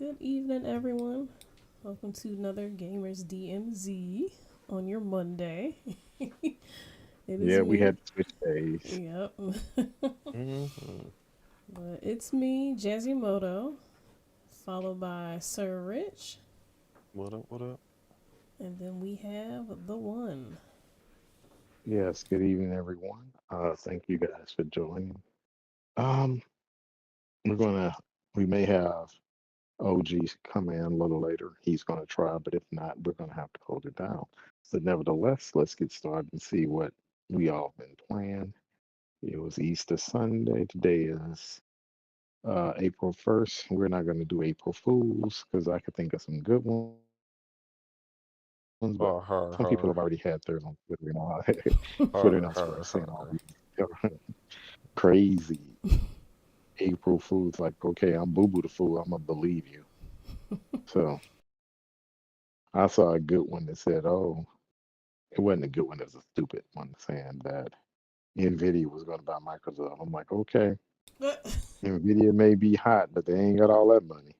Good evening, everyone. Welcome to another Gamers DMZ on your Monday. It is Yeah, we me. had to switch days. Yep. Hmm. But it's me, Jazzy followed by Sir Rich, What up? What up? and then we have the one. Yes, good evening, everyone. Thank you guys for joining. Um, we're gonna, we may have OG come in a little later. He's gonna try, but if not, we're gonna have to hold it down. So, nevertheless, let's get started and see what we all been playing. It was Easter Sunday. Today is April 1st. We're not gonna do April Fools because I could think of some good ones, but some people have already had theirs on Har Twitter har and all har Twitter and elsewhere saying all har these har har. crazy April Fools. Like, okay, I'm Boo Boo the Fool. I'm gonna believe you. So I saw a good one that said, "Oh, it wasn't a good one. It was a stupid one saying that Nvidia was gonna buy Microsoft." I'm like, okay, Nvidia may be hot, but they ain't got all that money.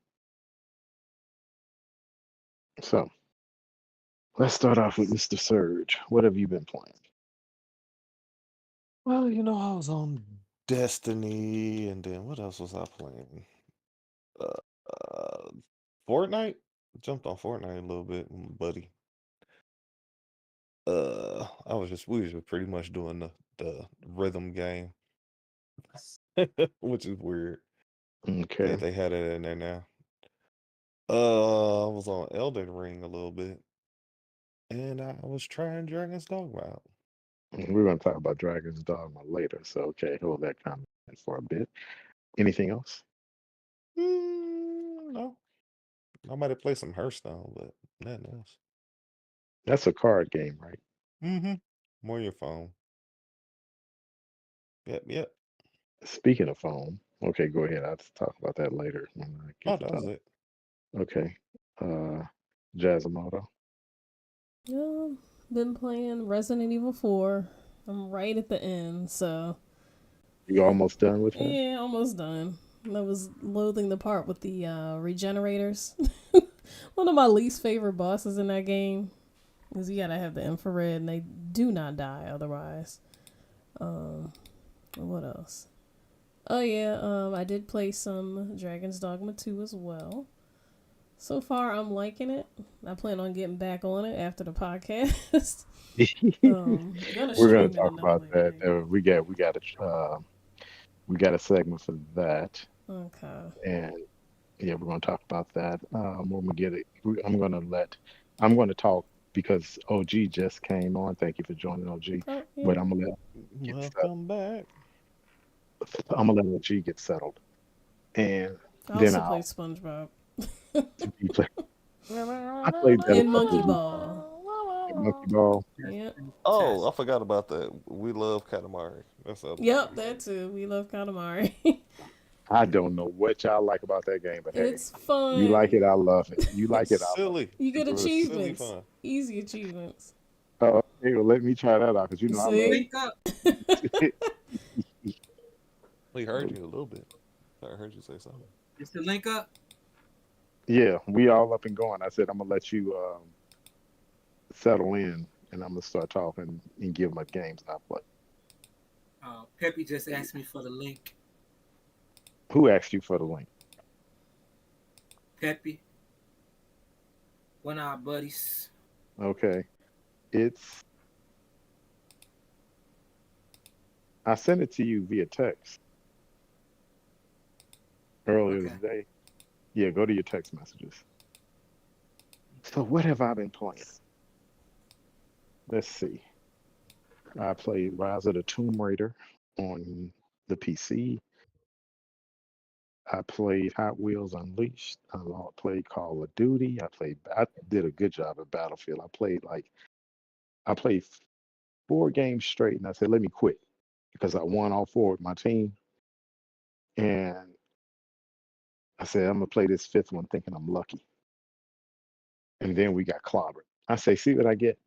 So let's start off with Mr. Surge. What have you been playing? Well, I was on Destiny, and then what else was I playing? Uh, uh Fortnite. Jumped on Fortnite a little bit, with my buddy. We was just pretty much doing the rhythm game, which is weird that Okay. they had it in there now. I was on Elden Ring a little bit, and I was trying Dragon's Dogma out. We're going to talk about Dragon's Dogma later, so okay, hold that comment for a bit. Anything else? No, I might have played some Hearthstone, but nothing else. That's a card game, right? Mm-hmm. More your phone. Yep, yep. Speaking of phone, okay, go ahead. I'll talk about that later when I Oh, get to that was talk. it. Okay. Uh, Jazamoto. Been playing Resident Evil 4. I'm right at the end, so You almost done with that? yeah, almost done. I was loathing the part with the regenerators. One of my least favorite bosses in that game is you gotta have the infrared, and they do not die otherwise. Um, what else? Oh yeah, I did play some Dragon's Dogma 2 as well. So far, I'm liking it. I plan on getting back on it after the podcast. Gonna We're gonna stream it talk another about later that. date. We got a segment for that, Okay. and yeah, we're gonna talk about that when we get it. I'm gonna talk because OG just came on. Thank you for joining, OG. Oh But yeah. get set. Welcome back. I'm gonna let OG get settled, and I then also played I'll SpongeBob be play. I played that a and couple Monkey of weeks. Ball. Monkey Ball. Yep. Oh, Test. I forgot about that. We love Katamari. That's the other one Yep, we that played. too. We love Katamari. I don't know what y'all like about that game, but hey, It's you like fun. it, I love it. You like It's it, I love silly. You it. get It was Because silly achievements. fun. Easy achievements. okay, well, let me try that out because you know I love. See? Link up. We heard you a little bit. I heard you say something. Is the link up? Yeah, we all up and going. I said I'm gonna let you settle in, and I'm gonna start talking and give my games I play. Peppy just asked me for the link. Who asked you for the link? Peppy, one of our buddies. Okay, it's I sent it to you via text earlier Okay. today. Yeah, go to your text messages. So what have I been playing? Let's see. I played Rise of the Tomb Raider on the PC. I played Hot Wheels Unleashed. Played Call of Duty. I did a good job at Battlefield. I played 4 games straight, and I said, let me quit because I won all 4 with my team. And I said, I'm gonna play this 5th one, thinking I'm lucky. And then we got clobbered. I say, see what I get?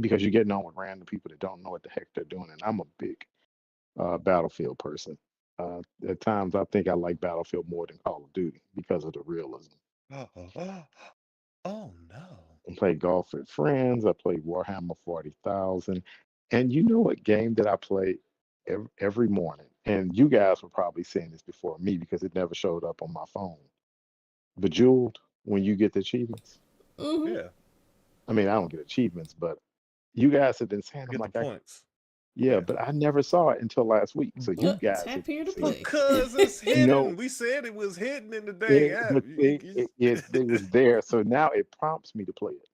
Because you're getting on with random people that don't know what the heck they're doing. And I'm a big Battlefield person. At times, I think I like Battlefield more than Call of Duty because of the realism. Oh no. I play golf with friends. I play Warhammer 40,000. And you know what game that I play every morning? And you guys were probably seeing this before me because it never showed up on my phone. Bejeweled, when you get the achievements. Hmm. Yeah. I mean, I don't get achievements, but you guys have been saying, I'm Get the like, points. yeah, Yeah. but I never saw it until last week. So you guys Tap have here to seen it. play. Because it's No, hidden. We said it was hidden in the dang it, app. the thing, it was there. So now it prompts me to play it.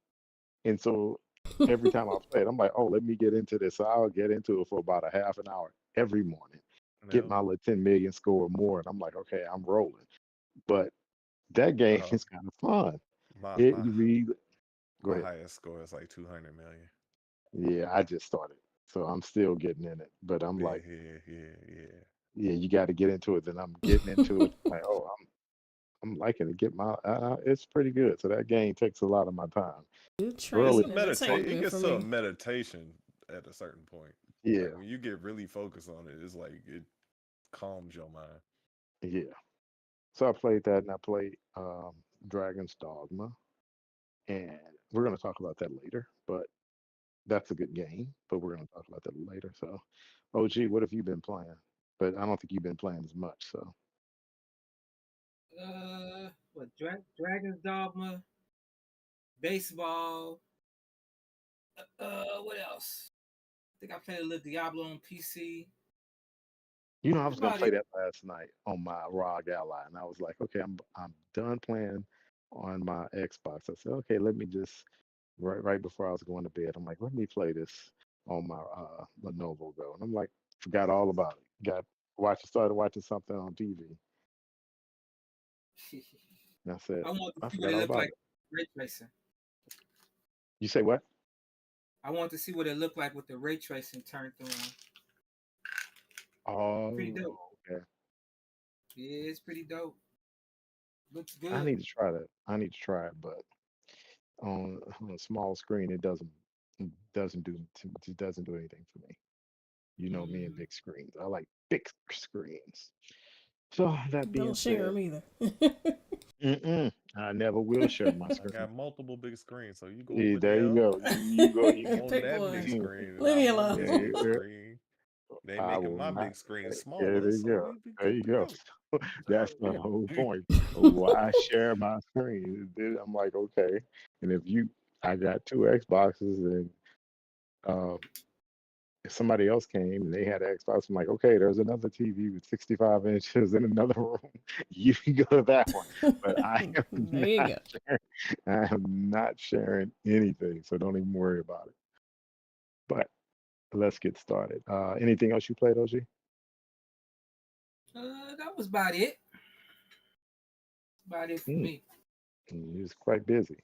And so every time I play it, I'm like, oh, let me get into this. So I'll get into it for about a half an hour every morning, get Yep. my little 10 million score or more. And I'm like, okay, I'm rolling. But that game Uh, is kind of fun. my It my really, go my ahead. highest score is like 200 million. Yeah, I just started. So I'm still getting in it. But I'm Yeah, like, yeah, yeah, yeah. yeah, you got to get into it. Then I'm getting into it. Like, oh, I'm liking to get my. It's pretty good. So that game takes a lot of my time. Good It's Early, a training It entertainment for gets to a me. meditation at a certain point. yeah, Like when you get really focused on it, it's like it calms your mind. yeah. So I played that, and I played Dragon's Dogma, and we're gonna talk about that later. But that's a good game. But we're gonna talk about that later. So, OG, what have you been playing? But I don't think you've been playing as much. So, What? Dragon's Dogma, baseball. What else? I think I played a little Diablo on PC. I That's was gonna about play it. that last night on my ROG Ally, and I was like, okay, I'm done playing on my Xbox. I said, okay, let me just right before I was going to bed, I'm like, let me play this on my Lenovo Go, and I'm like, forgot all about it. Started watching something on TV, and I said, I want to I see what forgot it all looked about like it. ray tracing. You say what? I want to see what it looked like with the ray tracing turned on. Pretty dope. Oh, okay. Yeah, it's pretty dope. Looks I good. need to try that. I need to try it, but on a small screen, it doesn't do anything for me. You know me and Mm. big screens. I like big screens. So that being Don't share said, them either. I never will share my I screen. got multiple big screens, so you go over There you there. go. You go. I'm on Pick that big one. screen, and Leave me I'm on alone. this big screen. They I making will my not. big screen There smaller, you so go. we be There good you to go. go. That's the whole point. Why share my screen? I'm like, okay. And I got two Xboxes, and uh, if somebody else came and they had an Xbox, I'm like, okay, there's another TV with 65 inches in another room. You can go to that one. But I am There you not go. sharing. I am not sharing anything, so don't even worry about it. But let's get started. Anything else you played, OG? That was about it. About it for Mm, me. he was quite busy.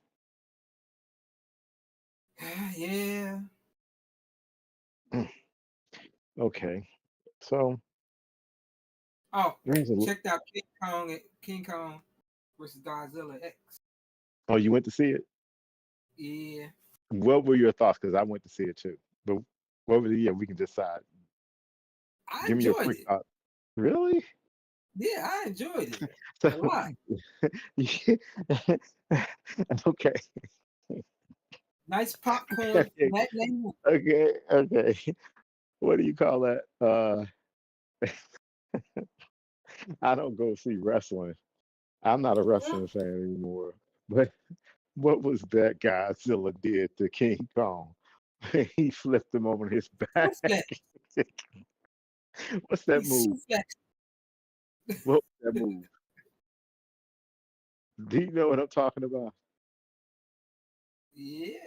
Yeah. Mm, okay, so Oh, there's a. checked out King Kong versus Godzilla X. Oh, you went to see it? Yeah. What were your thoughts? Because I went to see it too. But what were yeah, we can decide. I Give me your enjoyed quick it. thought. Really? Yeah, I enjoyed it So, a lot. okay. Nice popcorn, Okay, matinee movie. okay. What do you call that? I don't go see wrestling. I'm not a wrestling fan anymore. But what was that Godzilla did to King Kong? He flipped him over his back. Suplex. What's He that move? suplex. What was that move? Do you know what I'm talking about? Yeah,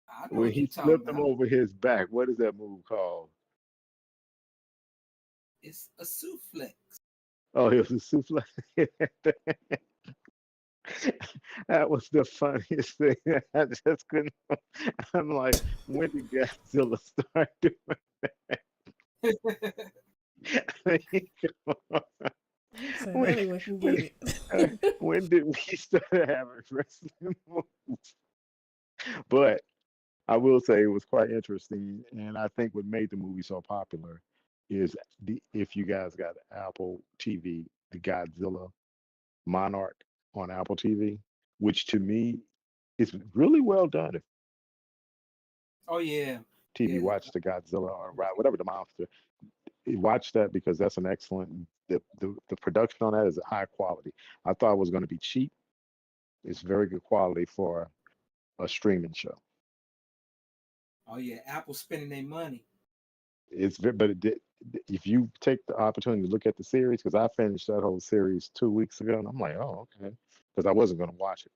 I know When what he you're talking flipped him about. over his back, what is that move called? It's a suplex. Oh, it was a suplex. That was the funniest thing. I just couldn't. I'm like, when did Godzilla start doing? So when, anyone can when, get it. when did we start having wrestling moves? But I will say it was quite interesting, and I think what made the movie so popular is if you guys got Apple TV, the Godzilla Monarch on Apple TV, which to me is really well done. If Oh yeah, TV yeah. watch the Godzilla or whatever the monster, watch that because that's an excellent. The production on that is high quality. I thought it was going to be cheap. It's very good quality for a streaming show. Oh yeah. Apple spending their money. It's very, but if you take the opportunity to look at the series, because I finished that whole series 2 weeks ago, and I'm like, oh, okay, because I wasn't going to watch it,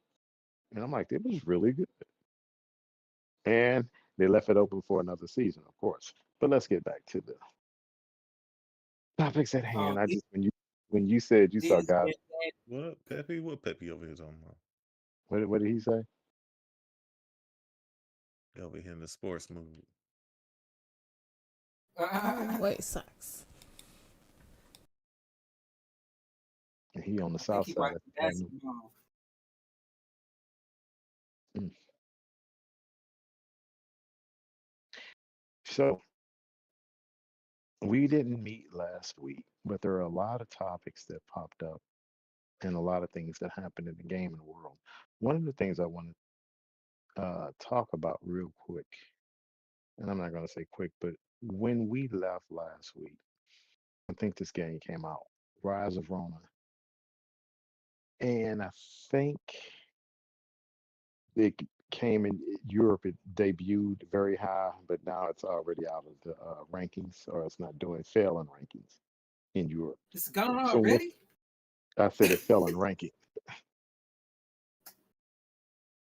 and I'm like, it was really good, and they left it open for another season, of course. But let's get back to the topics at Oh, hand. I just when you said you saw Disney guys, went bad. What up, Peppy? What Peppy over here talking about? what did he say? Over here in the sports mood. White Sox. And he on the I think south he side. watching basketball. Mm. So we didn't meet last week, but there are a lot of topics that popped up and a lot of things that happened in the gaming world. One of the things I want to talk about real quick, and I'm not going to say quick, but when we left last week, I think this game came out, Rise of Ronin, and I think it came in Europe. It debuted very high, but now it's already out of the rankings, or it's not doing failing rankings in Europe. It's gone So what already. I said, it fell in ranking,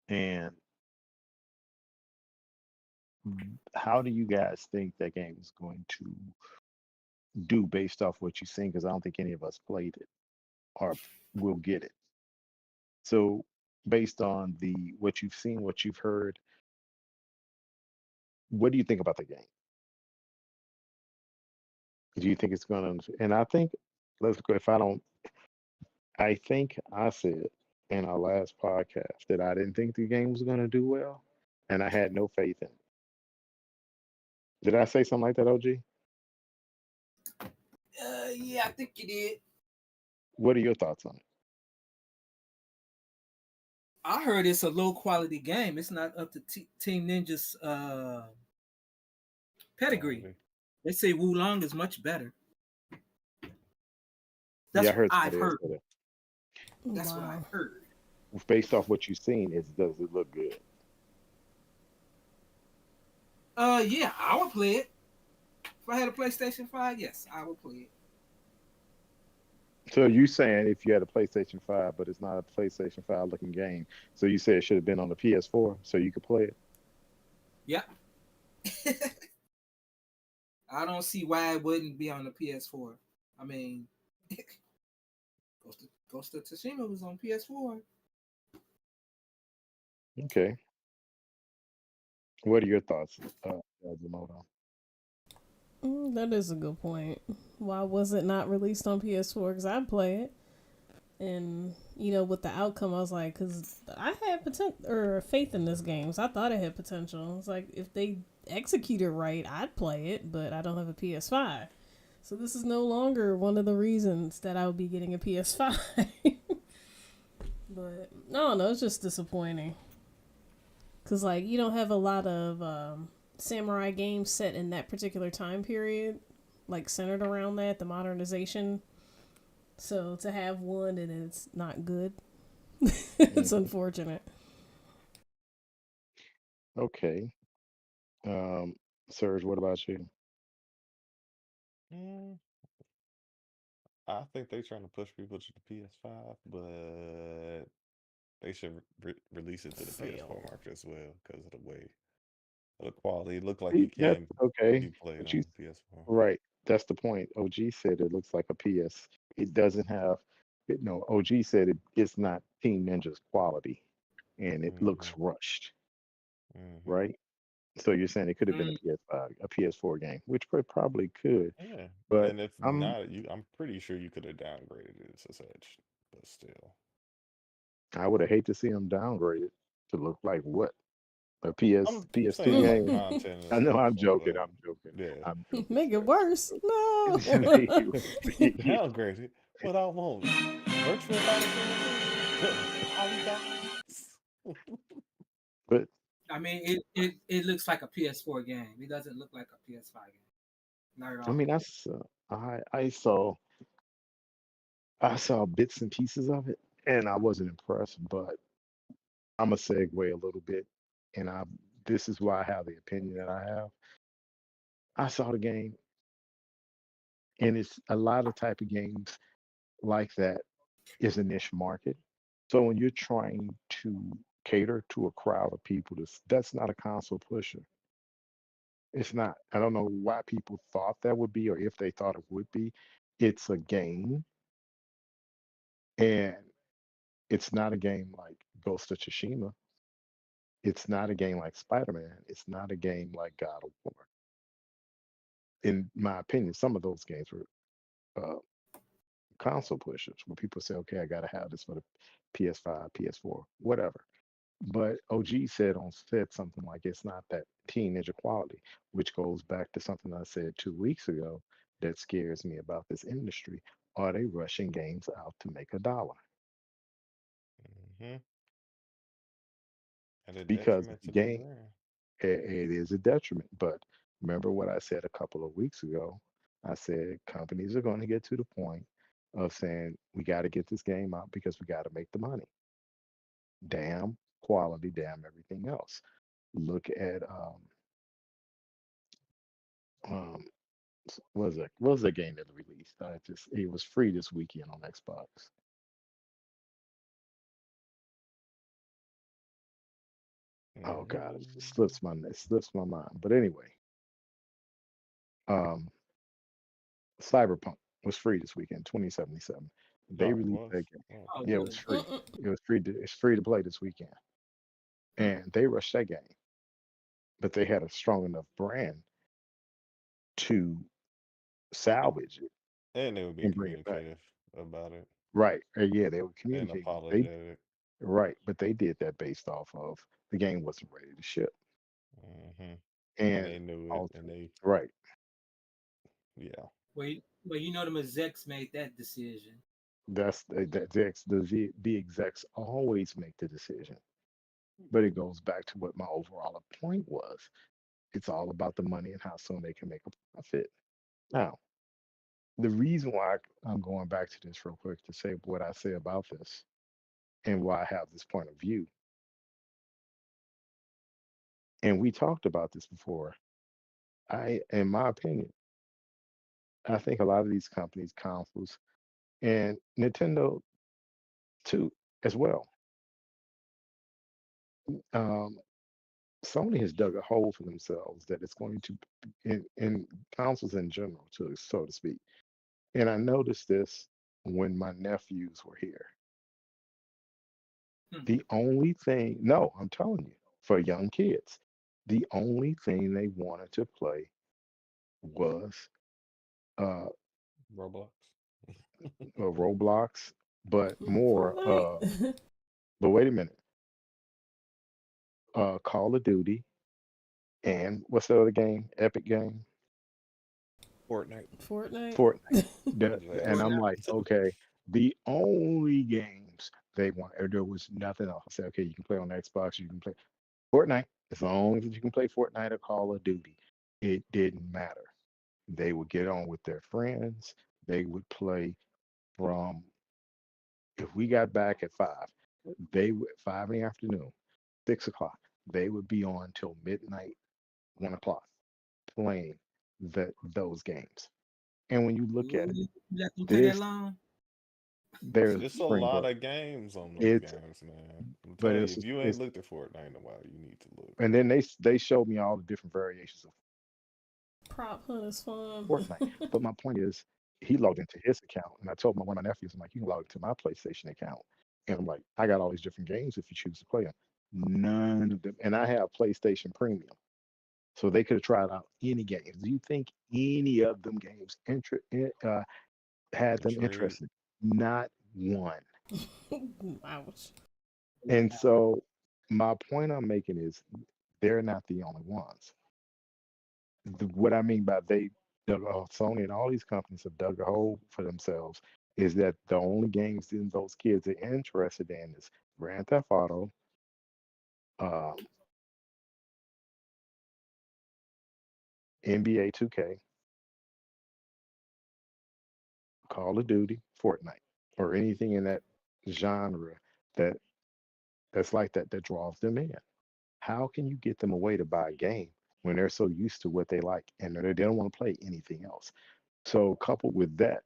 and how do you guys think that game is going to do based off what you've seen? Because I don't think any of us played it or will get it. So based on the what you've seen, what you've heard, what do you think about the game? Do you think it's going to? And I think let's go. If I don't, I think I said in our last podcast that I didn't think the game was going to do well, and I had no faith in it. Did I say something like that, OG? Yeah, I think you did. What are your thoughts on it? I heard it's a low quality game. It's not up to Team Ninja's pedigree. Quality. They say Wulong is much better. Yeah, That's I what heard I've somebody else heard. say that. That's what Wow. I've heard. Based off what you've seen, does it look good? Yeah, I would play it. If I had a PlayStation 5, yes, I would play it. So you saying if you had a PlayStation 5, but it's not a PlayStation 5 looking game, so you say it should have been on the PS4 so you could play it? Yeah. I don't see why it wouldn't be on the PS4. I mean, Ghost of Tsushima was on PS4. Okay. What are your thoughts, Yazumoto? That is a good point. Why was it not released on PS4? Because I'd play it. And, with the outcome, I was like, because I had potential or faith in this game. So I thought it had potential. It's like, if they execute it right, I'd play it, but I don't have a PS5. So this is no longer one of the reasons that I would be getting a PS5. But, I don't know, it's just disappointing. Because, you don't have a lot of samurai games set in that particular time period, centered around that, the modernization. So to have one and it's not good, it's unfortunate. Okay. Serge, what about you? Mm, I think they're trying to push people to the PS5, but they should release it to the PS4 Fail. market as well because of the way the quality. It looked like See, it that's can okay. be played But you on PS4. right. That's the point. OG said it looks like a PS. It doesn't have no, OG said it's not Team Ninja's quality and it looks Hmm. rushed, Hmm. right? So you're saying it could have been a Mm. PS5, a PS4 game, which probably could, Yeah, but and if I'm not, I'm pretty sure you could have downgraded it to such, but still. I would have hate to see them downgraded to look like what? A I'm PS2 saying like game. content and I know stuff. I'm joking. I'm joking. Yeah. I'm joking, Make it sir. worse. No. Downgrade it. What I want. Virtual Fighter Simulator. Polygons. But I mean, it looks like a PS4 game. It doesn't look like a PS5 game. Not at I all. mean, I saw bits and pieces of it, and I wasn't impressed. But I'm gonna segue a little bit, and this is why I have the opinion that I have. I saw the game, and it's a lot of type of games like that is a niche market. So when you're trying to cater to a crowd of people, that's not a console pusher. It's not. I don't know why people thought that would be, or if they thought it would be. It's a game, and it's not a game like Ghost of Tsushima. It's not a game like Spider-Man. It's not a game like God of War. In my opinion, some of those games were uh, console pushers, where people say, "Okay, I got to have this for the PS5, PS4, whatever." But OG said something like it's not that teenager quality, which goes back to something I said 2 weeks ago that scares me about this industry. Are they rushing games out to make a dollar? Hmm. At a Because detriment to the game brand. it is a detriment. But remember what I said a couple of weeks ago? I said companies are going to get to the point of saying we got to get this game out because we got to make the money. Damn quality, damn everything else. Look at um what was that game that released? It was free this weekend on Xbox. Oh God, it slips my mind. But anyway, um, Cyberpunk was free this weekend, 2077. They Oh, it released was. that game. Oh, Oh, okay. Yeah, it was good. free. It was free. It's free to play this weekend, Hmm. and they rushed that game, but they had a strong enough brand to salvage it And they were being and bring it back. communicative about it Right? Yeah, they were and communicating. They apologetic. right, but they did that based off of the game wasn't ready to ship, Hmm. And and they knew it, and also they, right. yeah. Well, you know, the execs made that decision. The execs always make the decision, but it goes back to what my overall point was. It's all about the money and how soon they can make a profit. Now, the reason why I'm going back to this real quick to say what I say about this and why I have this point of view, and we talked about this before. In my opinion, I think a lot of these companies, consoles, and Nintendo too, as well. Um, Sony has dug a hole for themselves that it's going to, in consoles in general, to so to speak. And I noticed this when my nephews were here. Hmm. The only thing, no, I'm telling you, for young kids, the only thing they wanted to play was uh, Roblox. Roblox, but more, Fortnite. but wait a minute, Call of Duty, and what's the other game? Epic game? Fortnite. Fortnite. Fortnite. And I'm Fortnite. like, okay, the only games they want, there was nothing else. I said, okay, you can play on Xbox, you can play Fortnite. As long as you can play Fortnite or Call of Duty, it didn't matter. They would get on with their friends. They would play from, if we got back at 5, they would 5 in the afternoon, 6 o'clock. They would be on till midnight, 1 o'clock, playing those games. And when you look at it, Ooh, you let them play that there's long? there's It's a spring lot break. of games on those It's games, man. I'm but telling you, if you ain't it's looked at Fortnite in a while, you need to look. and then they showed me all the different variations of Prop hunt is fun. Fortnite. But my point is, he logged into his account, and I told one of my nephews, I'm like, you can log into my PlayStation account, and I'm like, I got all these different games if you choose to play them. None of them, and I have PlayStation Premium, so they could have tried out any games. Do you think any of them games had them Intrigue. interested? Not one. Ouch. And Wow. so my point I'm making is they're not the only ones. What I mean by they dug Sony and all these companies have dug a hole for themselves is that the only games that those kids are interested in is Grand Theft Auto, uh, NBA 2K, Call of Duty, Fortnite, or anything in that genre that that's like that that draws them in. How can you get them away to buy a game when they're so used to what they like and they don't want to play anything else? So coupled with that,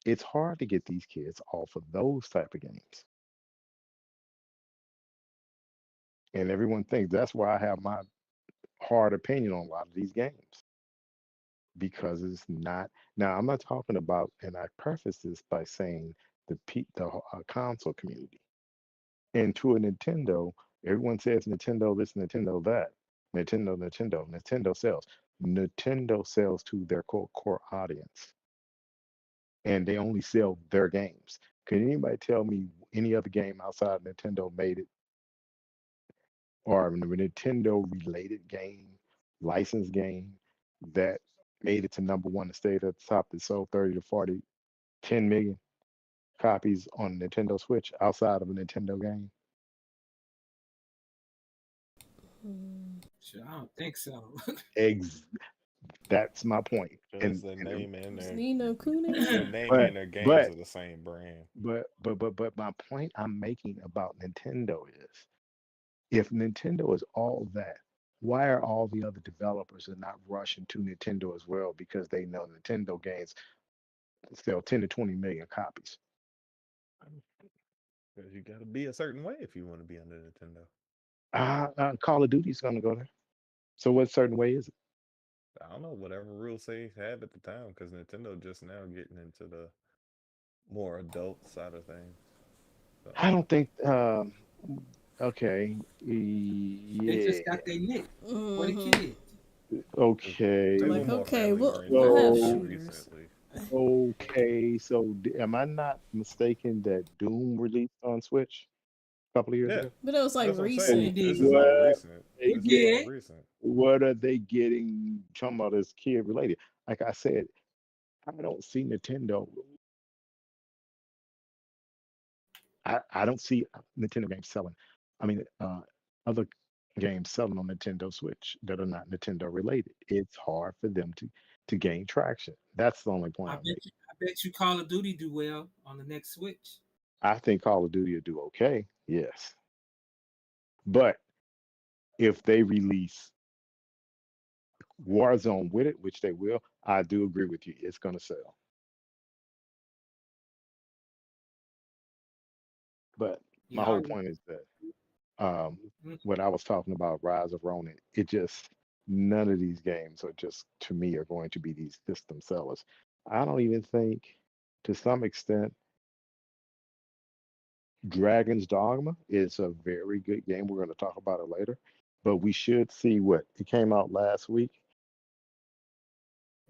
it's hard to get these kids off of those type of games. And everyone thinks that's why I have my hard opinion on a lot of these games because it's not. Now I'm not talking about, and I preface this by saying the console community. And to a Nintendo, everyone says Nintendo this, Nintendo that, Nintendo sells. Nintendo sells to their core audience, and they only sell their games. Can anybody tell me any other game outside of Nintendo made it, or a Nintendo related game, licensed game that made it to number one and stayed at the top that sold 30 to 40, 10 million copies on Nintendo Switch outside of a Nintendo game? Sure, I don't think so. Ex- that's my point. Because And the and name and It's their Nino Kuni. the name but and their games but are the same brand. but my point I'm making about Nintendo is if Nintendo is all that, why are all the other developers are not rushing to Nintendo as well because they know Nintendo games sell 10 to 20 million copies? Because you got to be a certain way if you want to be under Nintendo. Call of Duty's going to go there. So what certain way is it? I don't know, whatever rules they have at the time, because Nintendo just now getting into the more adult side of things. So I don't think. Okay. They just Yeah. got their niche for the Mm-hmm. kids. because Okay. they were Like, more okay, family we'll oriented have So until shooters. recently. okay. So am I not mistaken that Doom released on Switch a couple of years Yeah, ago? But it was like that's what I'm So saying. It recent. This did. is all what recent. they It This is get? all did. recent. What are they getting? Talking about as kid related. Like I said, I don't see Nintendo. I don't see Nintendo games selling. I mean, other games selling on Nintendo Switch that are not Nintendo related. It's hard for them to gain traction. That's the only point I'm making. I bet you Call of Duty do well on the next Switch. I think Call of Duty will do okay, yes, but if they release Warzone with it, which they will, I do agree with you. It's going to sell. But my Yeah, I whole already. point is that um, Mm, when I was talking about Rise of Ronin, it just none of these games are just to me are going to be these system sellers. I don't even think, to some extent, Dragon's Dogma is a very good game. We're going to talk about it later, but we should see what it came out last week.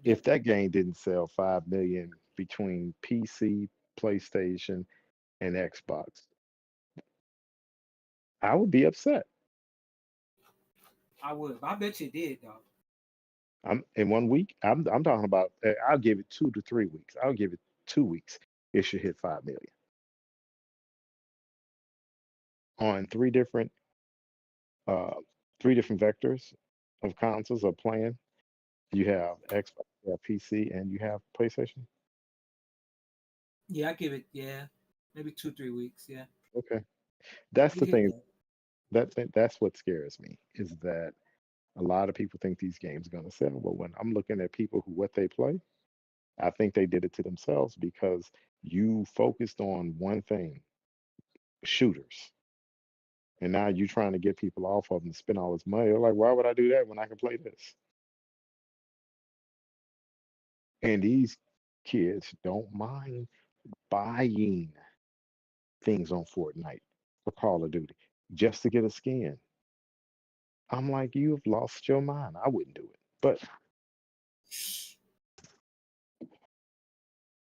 yeah, If that game didn't sell 5 million between PC, PlayStation, and Xbox, I would be upset. I would. I bet you did though. I'm in 1 week. I'm talking about. I'll give it 2 to 3 weeks. I'll give it 2 weeks. It should hit 5 million on uh, three different vectors of consoles or playing. You have Xbox, you have PC, and you have PlayStation. Yeah, I give it. Yeah, maybe 2 3 weeks. Yeah, Okay, that's you the hit thing. that. That's what scares me is that a lot of people think these games are going to sell, but when I'm looking at people who what they play, I think they did it to themselves because you focused on one thing, shooters, and now you're trying to get people off of them to spend all this money. They're like, why would I do that when I can play this? And these kids don't mind buying things on Fortnite or Call of Duty just to get a skin. I'm like, you've lost your mind. I wouldn't do it. But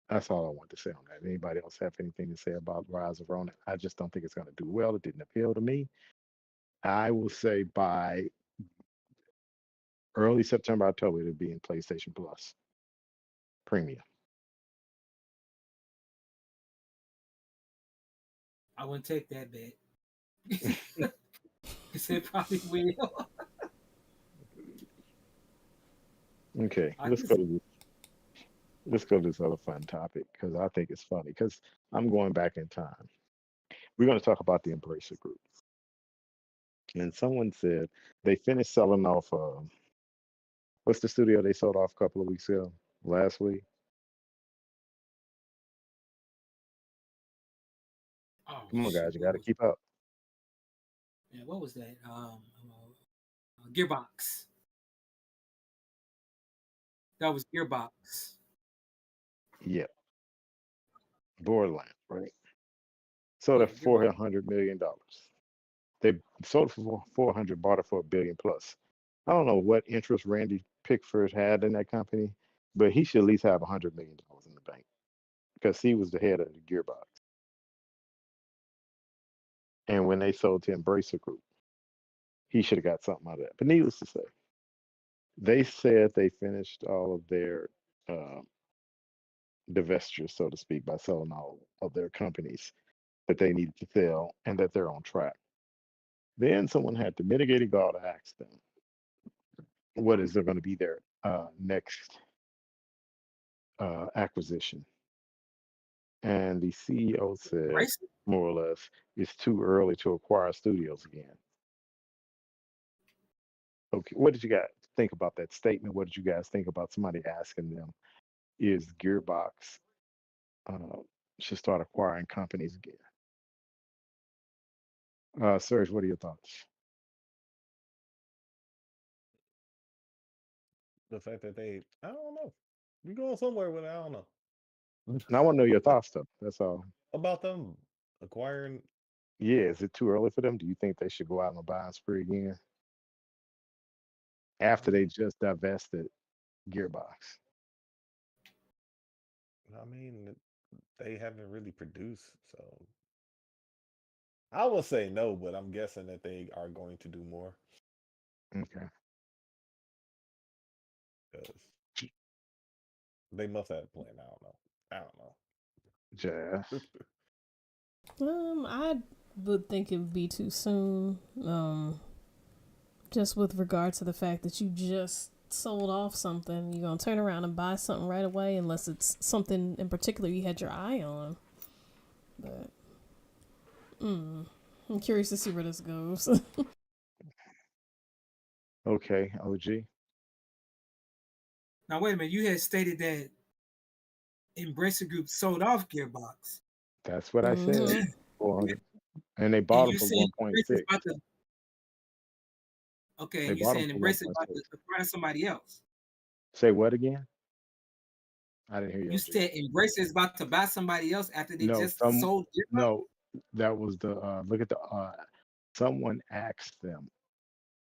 that's all I want to say on that. Anybody else have anything to say about Rise of Ronin? I just don't think it's going to do well. It didn't appeal to me. I will say by Early September, October, it'll be in PlayStation Plus Premium. I wouldn't take that bet. Because it probably will. Okay, I just let's go to this other fun topic because I think it's funny because I'm going back in time. We're going to talk about the Embracer Group, and someone said they finished selling off. What's the studio they sold off a couple of weeks ago? Last week. oh Come on, shoot, guys, you got to keep up. what was that? Gearbox. That was Gearbox. Yeah, Borderlands, right? Sold Yeah, at Gearbox. $400 million. They sold for 400, bought it for a billion plus. I don't know what interest Randy Pickford had in that company, but he should at least have $100 million in the bank because he was the head of the Gearbox. And when they sold to Embracer Group, he should have got something out of that. But needless to say, they said they finished all of their uh, divestitures, so to speak, by selling all of their companies that they needed to sell and that they're on track. Then someone had the mitigating gall to ask them, what is going to be their next acquisition? And the CEO said, Embrace it. more or less, it's too early to acquire studios again. Okay, what did you guys think about that statement? What did you guys think about somebody asking them, is Gearbox uh, should start acquiring companies again? Serge, what are your thoughts? The fact that I don't know. You're going somewhere with it, I don't know. And I want to know your thoughts, though. That's all. About them acquiring. Yeah, is it too early for them? Do you think they should go out on a buying spree again after they Um, just divested Gearbox? I mean, they haven't really produced, so I will say no, but I'm guessing that they are going to do more Okay. because they must have a plan. I don't know. I don't know. Jazz. I would think it would be too soon. Just with regard to the fact that you just sold off something, you're gonna turn around and buy something right away unless it's something in particular you had your eye on. But I'm curious to see where this goes. Okay, OG. Now wait a minute. You had stated that Embracer Group sold off Gearbox, That's what I said. hmm 400. And they and bought them you for saying Embracer's 1.6. about to okay, They and you bought them saying for Embracer's about 1.6. to acquire somebody else. Say what again? I didn't hear you, You OG. said Embracer is about to buy somebody else after they No, just sold Gearbox. no, that was the, look at the, someone asked them,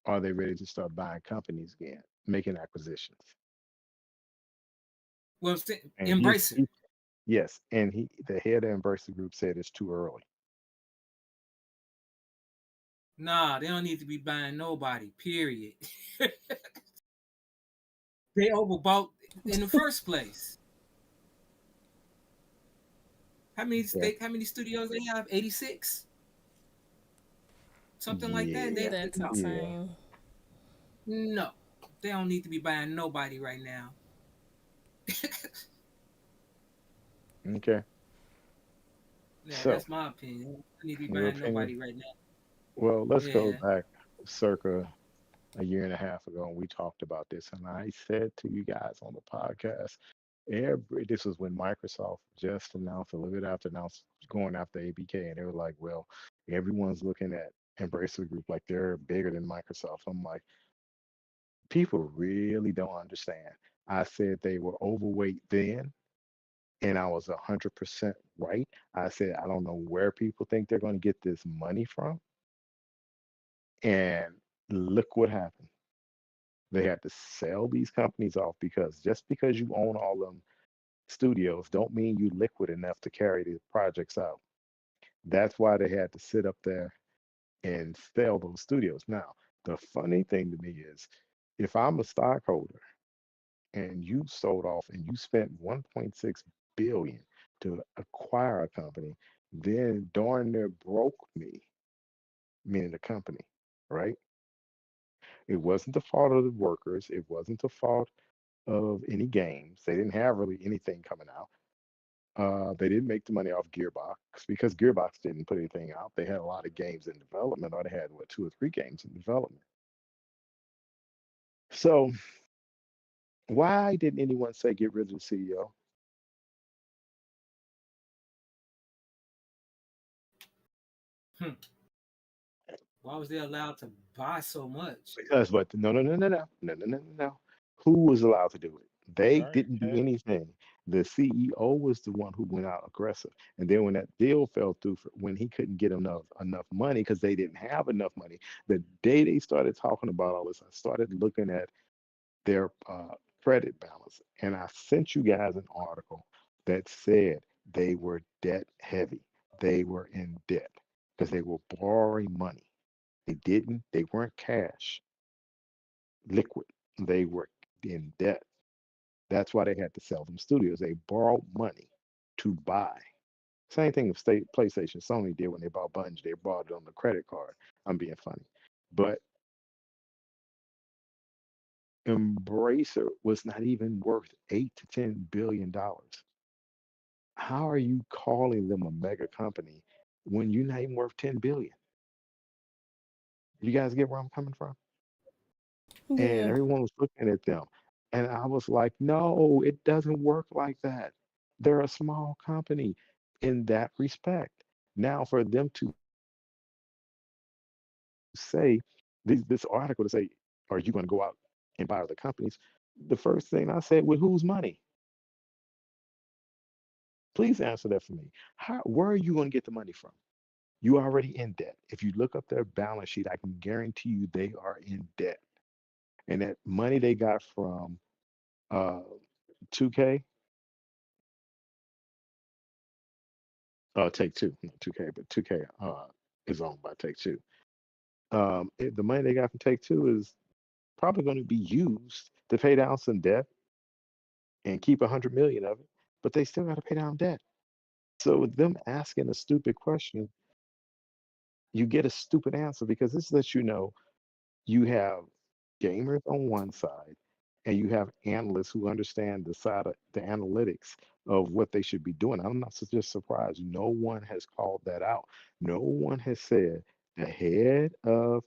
are they ready to start buying companies again, making acquisitions? Well, I'm saying And Embracer. yes, and the head of Embracer Group said it's too early. Nah, they don't need to be buying nobody. Period. They overbought in the first place. Okay. How many studios they have? 86? Something like that. Yeah, That's No. yeah. insane. No. They don't need to be buying nobody right now. Okay. Yeah, So, that's my opinion. They need to be in your buying opinion, nobody right now. well, let's go Yeah. back circa a year and a half ago, and we talked about this, and I said to you guys on the podcast, this was when Microsoft just announced a little bit after announced going after ABK, and they were like, well, everyone's looking at Embracer Group like they're bigger than Microsoft. I'm like, people really don't understand. I said they were overweight then, and I was 100% right. I said, I don't know where people think they're going to get this money from. And look what happened. They had to sell these companies off because just because you own all them studios don't mean you liquid enough to carry these projects out. That's why they had to sit up there and sell those studios. Now, the funny thing to me is If I'm a stockholder and you sold off and you spent 1.6 billion to acquire a company, then darn near broke me, meaning the company, right? It wasn't the fault of the workers. It wasn't the fault of any games. They didn't have really anything coming out. They didn't make the money off Gearbox because Gearbox didn't put anything out. They had a lot of games in development, or they had what, two or three games in development. So why didn't anyone say get rid of the CEO? Hmm. Why was they allowed to buy so much? Because but no. Who was allowed to do it? They Right, didn't do cat. anything. The CEO was the one who went out aggressive. And then when that deal fell through, when he couldn't get enough money because they didn't have enough money, the day they started talking about all this, I started looking at their credit balance, and I sent you guys an article that said they were debt heavy. They were in debt because they were borrowing money. They weren't cash liquid. They were in debt. That's why they had to sell them studios. They borrowed money to buy. Same thing with PlayStation. Sony did when they bought Bungie. They bought it on the credit card. I'm being funny. But Embracer was not even worth 8 to 10 billion dollars. How are you calling them a mega company when you're not even worth 10 billion? You guys get where I'm coming from? And Yeah. everyone was looking at them. And I was like, no, it doesn't work like that. They're a small company in that respect. Now, for them to say this article to say, are you going to go out and buy other companies? The first thing I said, with whose money? Please answer that for me. Where are you going to get the money from? You are already in debt. If you look up their balance sheet, I can guarantee you they are in debt. And that money they got from uh, 2K, Take Two, not 2K, but 2K is owned by Take Two. The money they got from Take Two is probably going to be used to pay down some debt and keep 100 million of it, but they still got to pay down debt. So with them asking a stupid question, you get a stupid answer because this lets you know you have gamers on one side and you have analysts who understand the side of the analytics of what they should be doing. I'm not just surprised. No one has called that out. No one has said the head of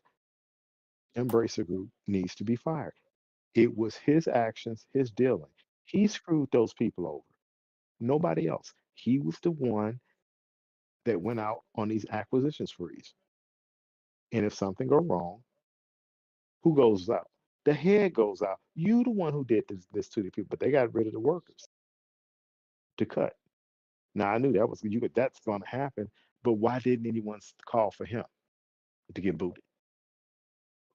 Embracer Group needs to be fired. It was his actions, his dealing. He screwed those people over. Nobody else. He was the one that went out on these acquisition sprees. And if something go wrong, who goes out? The head goes out. You the one who did this to the people, but they got rid of the workers to cut. Now I knew that was that's going to happen, but why didn't anyone call for him to get booted?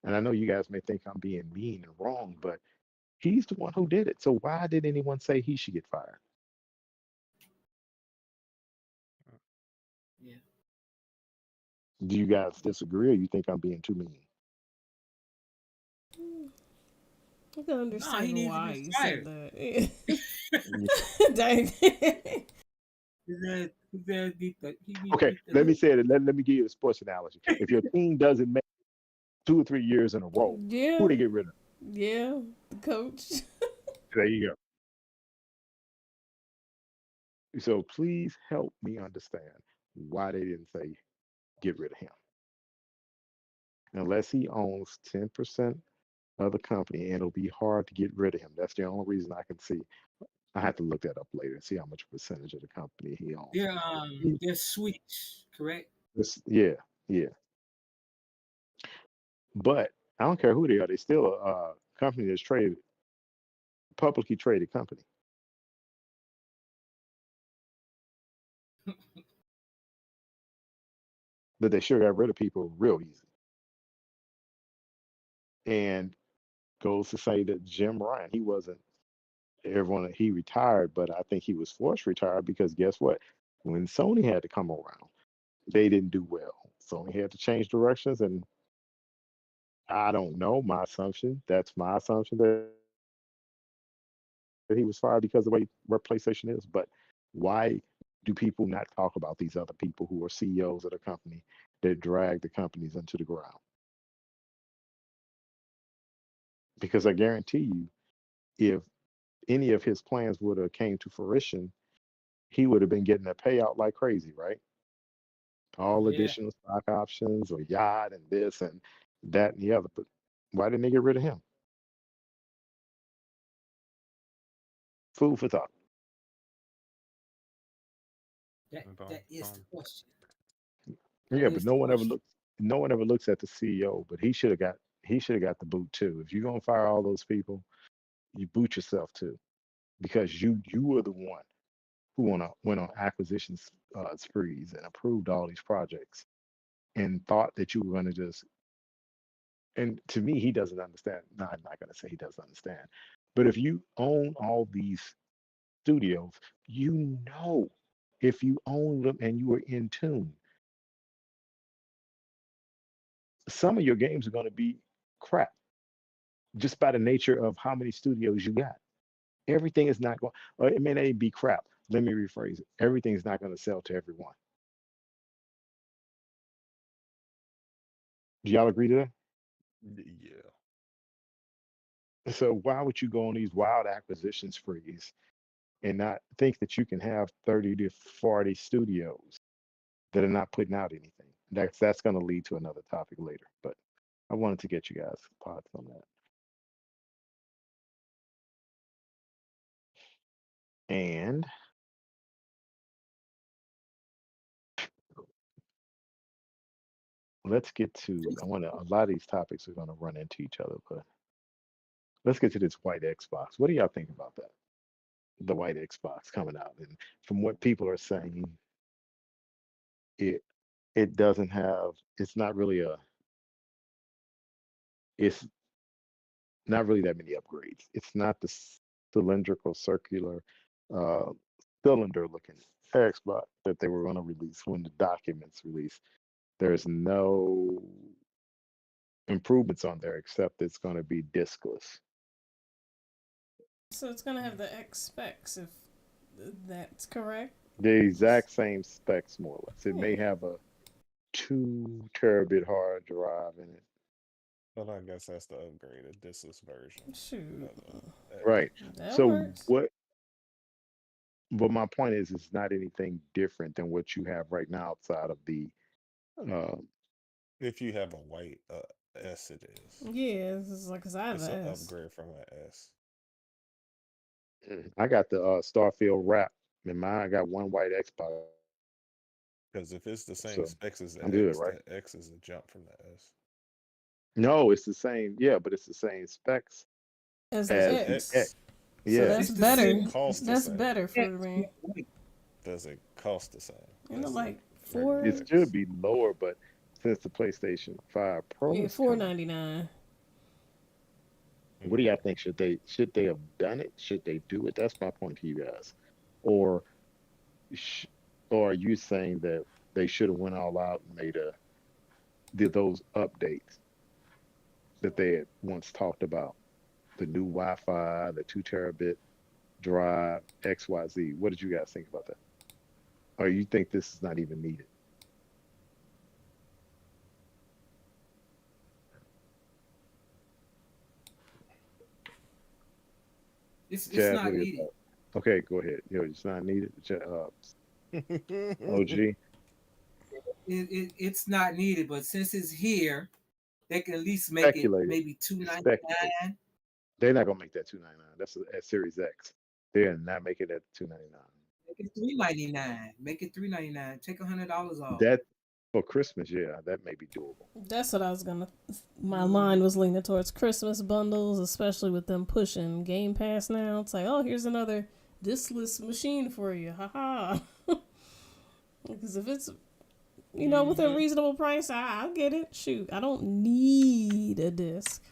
And I know you guys may think I'm being mean and wrong, but he's the one who did it. So why did anyone say he should get fired? Yeah. Do you guys disagree, or you think I'm being too mean? I can No, he understand needs to why be you said fired. that. Mm. Dang. He need to Okay, beat the let me hood. say it. Let me give you a sports analogy. If your team doesn't make 2 or 3 years in a row, who Yeah. they get rid of? Yeah. The coach. There you go. So please help me understand why they didn't say get rid of him. Unless he owns 10% of the company, and it'll be hard to get rid of him. That's the only reason I can see. I have to look that up later and see how much percentage of the company he owns. They're Swedish, correct? Yeah, yeah. But I don't care who they are. They still a company that's traded, publicly traded company. But they sure got rid of people real easy. And goes to say that Jim Ryan, he wasn't everyone. He retired, but I think he was forced to retire because guess what? When Sony had to come around, they didn't do well. Sony had to change directions, and I don't know. My assumption. That's my assumption that he was fired because of the way where PlayStation is. But why do people not talk about these other people who are CEOs of the company that drag the companies into the ground? Because I guarantee you, if any of his plans would have came to fruition, he would have been getting a payout like crazy, right? All Yeah. additional stock options or yacht and this and that and the other. But why didn't they get rid of him? Food for thought. That is the question. That Yeah, but is the question. no one ever looks at the CEO, but he should have got the boot too. If you're gonna fire all those people, you boot yourself too. Because you were the one who went on acquisitions sprees and approved all these projects and thought that you were gonna just and to me he doesn't understand. No, I'm not gonna say he doesn't understand. But if you own all these studios, you know if you own them and you are in tune, some of your games are going to be crap just by the nature of how many studios you got. Everything is not going, or it may not even be crap. Let me rephrase it. Everything is not going to sell to everyone. Do y'all agree to Yeah. that? So why would you go on these wild acquisition sprees and not think that you can have 30 to 40 studios that are not putting out anything? That's going to lead to another topic later. But I wanted to get you guys' thoughts on that. And let's get to, I want to, a lot of these topics are going to run into each other, but let's get to this white Xbox. What do y'all think about that? The white Xbox coming out. And from what people are saying, it it doesn't have, it's not really a, it's not really that many upgrades. It's not the cylindrical, circular, uh, cylinder looking Xbox that they were going to release when the documents released. There's no improvements on there except it's going to be diskless. So it's gonna have the X specs if that's correct. The Just exact same specs, more or less. It may yeah, have a 2 terabit hard drive in it. But I guess that's the upgraded diskless version shoot, of the X. Right. that So works. what but my point is it's not anything different than what you have right now outside of the uh If you have a white S, it is. Yeah, it's just like cause I have It's an a S. upgrade from an S. I got the Starfield wrap in mine. I got one white Xbox, so Because if it's the I'm same good, specs as right? the X is a jump from the S. No, it's the same, yeah, but it's the same specs As the As as the the X. X. X, So Yeah. that's It's the does it better. series cost the That's same? better for X. me. Does it cost the same You know, as the like regular It four, X? should be lower, but since the PlayStation 5 Pro yeah, is four coming, ninety nine. what do y'all Mm. think? Should they have done it? Should they do it? That's my point to you guys. Or sh- or are you saying that they should have went all out and did those updates that they had once talked about? The new Wi-Fi, the 2 terabit drive, XYZ. What did you guys think about that? Or you think this is not even needed? It's Chaz, not what are your needed. thoughts? Okay, go ahead. It's not needed. OG, It's not needed, but since it's here, they can at least make it speculated. maybe two It's ninety speculated. nine. They're not gonna make that 299. That's a Series X. They're not making that 299. Make it 399. Make it 399. Take $100 off. That for Christmas, yeah, that may be doable. That's what I was gonna. My Mm-hmm. line was leaning towards Christmas bundles, especially with them pushing Game Pass now. It's like, oh, here's another diskless machine for you, haha. Because if it's within Mm-hmm. reasonable price, I'll get it. Shoot, I don't need a disc.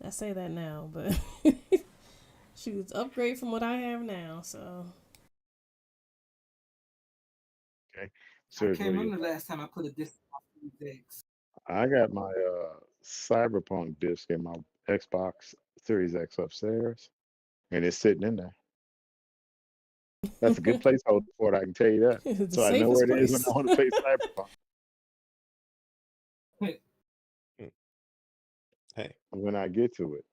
I say that now, but shoot, it's upgrade from what I have now. So Okay. I Serge, can't what are your remember the thoughts? last time I put a disc on Series X. I got my Cyberpunk disc in my Xbox Series X upstairs, and it's sitting in there. That's a good placeholder for it, I can tell you that. The So I know where safest it is when I place. want to play Cyberpunk. Mm. Hey, When I get to it.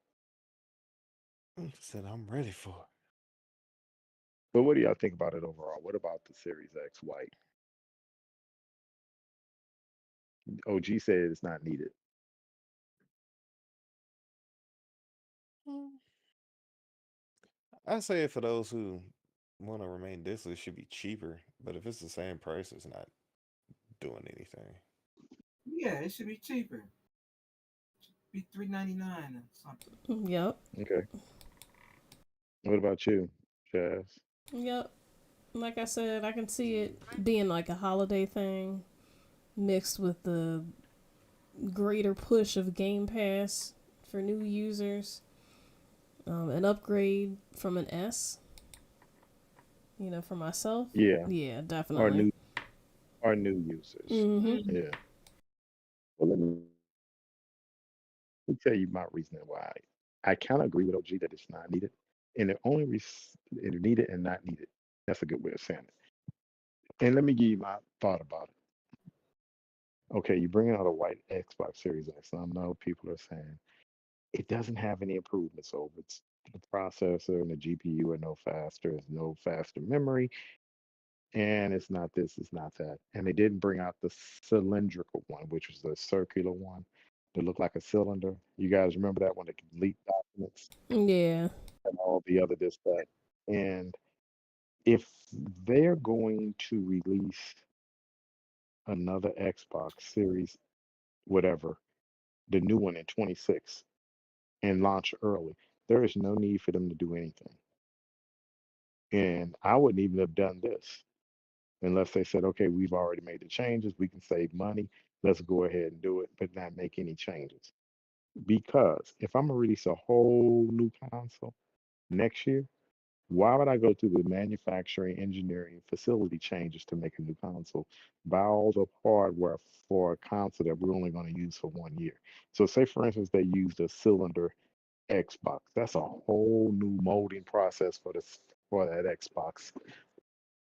said I'm ready for it. But what do y'all think about it overall? What about the Series X White? OG said it's not needed. Mm. I say for those who want to remain discless, it should be cheaper. But if it's the same price, it's not doing anything. Yeah, it should be cheaper. Be $3.99 or something. Yep. Okay. What about you, Jazz? Yep. Like I said, I can see it being like a holiday thing mixed with the greater push of Game Pass for new users. An upgrade from an S, for myself. Yeah, Yeah, our definitely. new users. Mm-hmm. Mm. Yeah. Well, let me tell you my reasoning why. I kind of agree with OG that it's not needed, and the only it needed and not needed. That's a good way of saying it. And let me give you my thought about it. Okay, you're bringing out a white Xbox Series X, and I know people are saying it doesn't have any improvements over its the processor and the GPU are no faster, it's no faster memory, and it's not this, it's not that. And they didn't bring out the cylindrical one, which was the circular one that looked like a cylinder. You guys remember that one that could leak documents Yeah. and all the other this, that. And if they're going to release another Xbox Series, whatever, the new one in 26 and launch early, there is no need for them to do anything. And I wouldn't even have done this unless they said, okay, we've already made the changes, we can save money, let's go ahead and do it, but not make any changes. Because if I'm gonna release a whole new console next year, why would I go through the manufacturing, engineering, facility changes to make a new console? Buy all the hardware for a console that we're only going to use for 1 year. So, say for instance, they used a cylinder Xbox. That's a whole new molding process for that Xbox,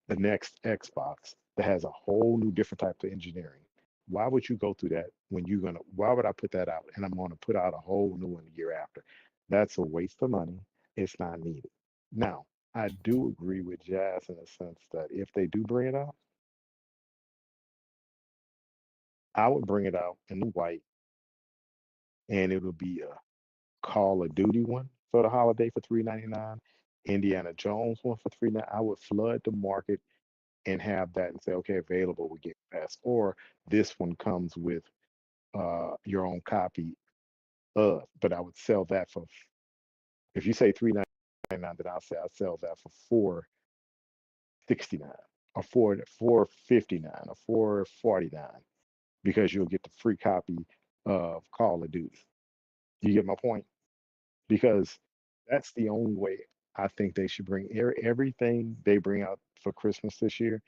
the next Xbox that has a whole new different type of engineering. Why would you go through that when you're gonna? Why would I put that out and I'm gonna put out a whole new one the year after? That's a waste of money. It's not needed. Now, I do agree with Jazz in the sense that if they do bring it out, I would bring it out in the white, and it would be a Call of Duty one for the holiday for $3.99, Indiana Jones one for $3.99. I would flood the market and have that and say, okay, available with Game Pass, or this one comes with your own copy of. But I would sell that for if you say $3.99, then I'll say I'll sell that for $4.69 or $4.59 or $4.49 because you'll get the free copy of Call of Duty. You get my point? Because that's the only way I think they should bring everything they bring out for Christmas this year.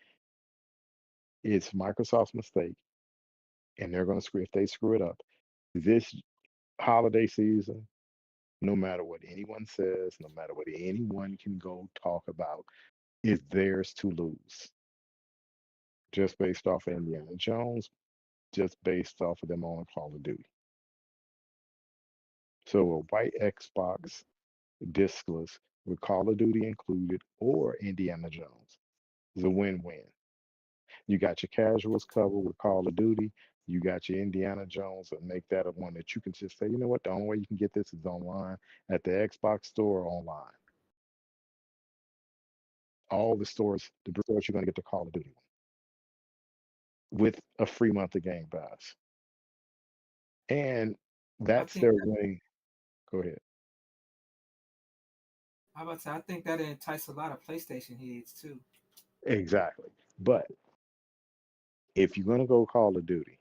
It's Microsoft's mistake, and they're going to screw if they screw it up this holiday season. No matter what anyone says, no matter what anyone can go talk about, is theirs to lose. Just based off of Indiana Jones, just based off of them on Call of Duty. So a white Xbox discless with Call of Duty included or Indiana Jones is a win-win. You got your casuals covered with Call of Duty. You got your Indiana Jones and make that a one that you can just say, you know what, the only way you can get this is online at the Xbox store or online. All the stores, the stores you're going to get the Call of Duty with a free month of Game Pass. And I that's think their winning. Go ahead. I about to say I think that entice a lot of PlayStation heads too. Exactly. But if you're going to go Call of Duty,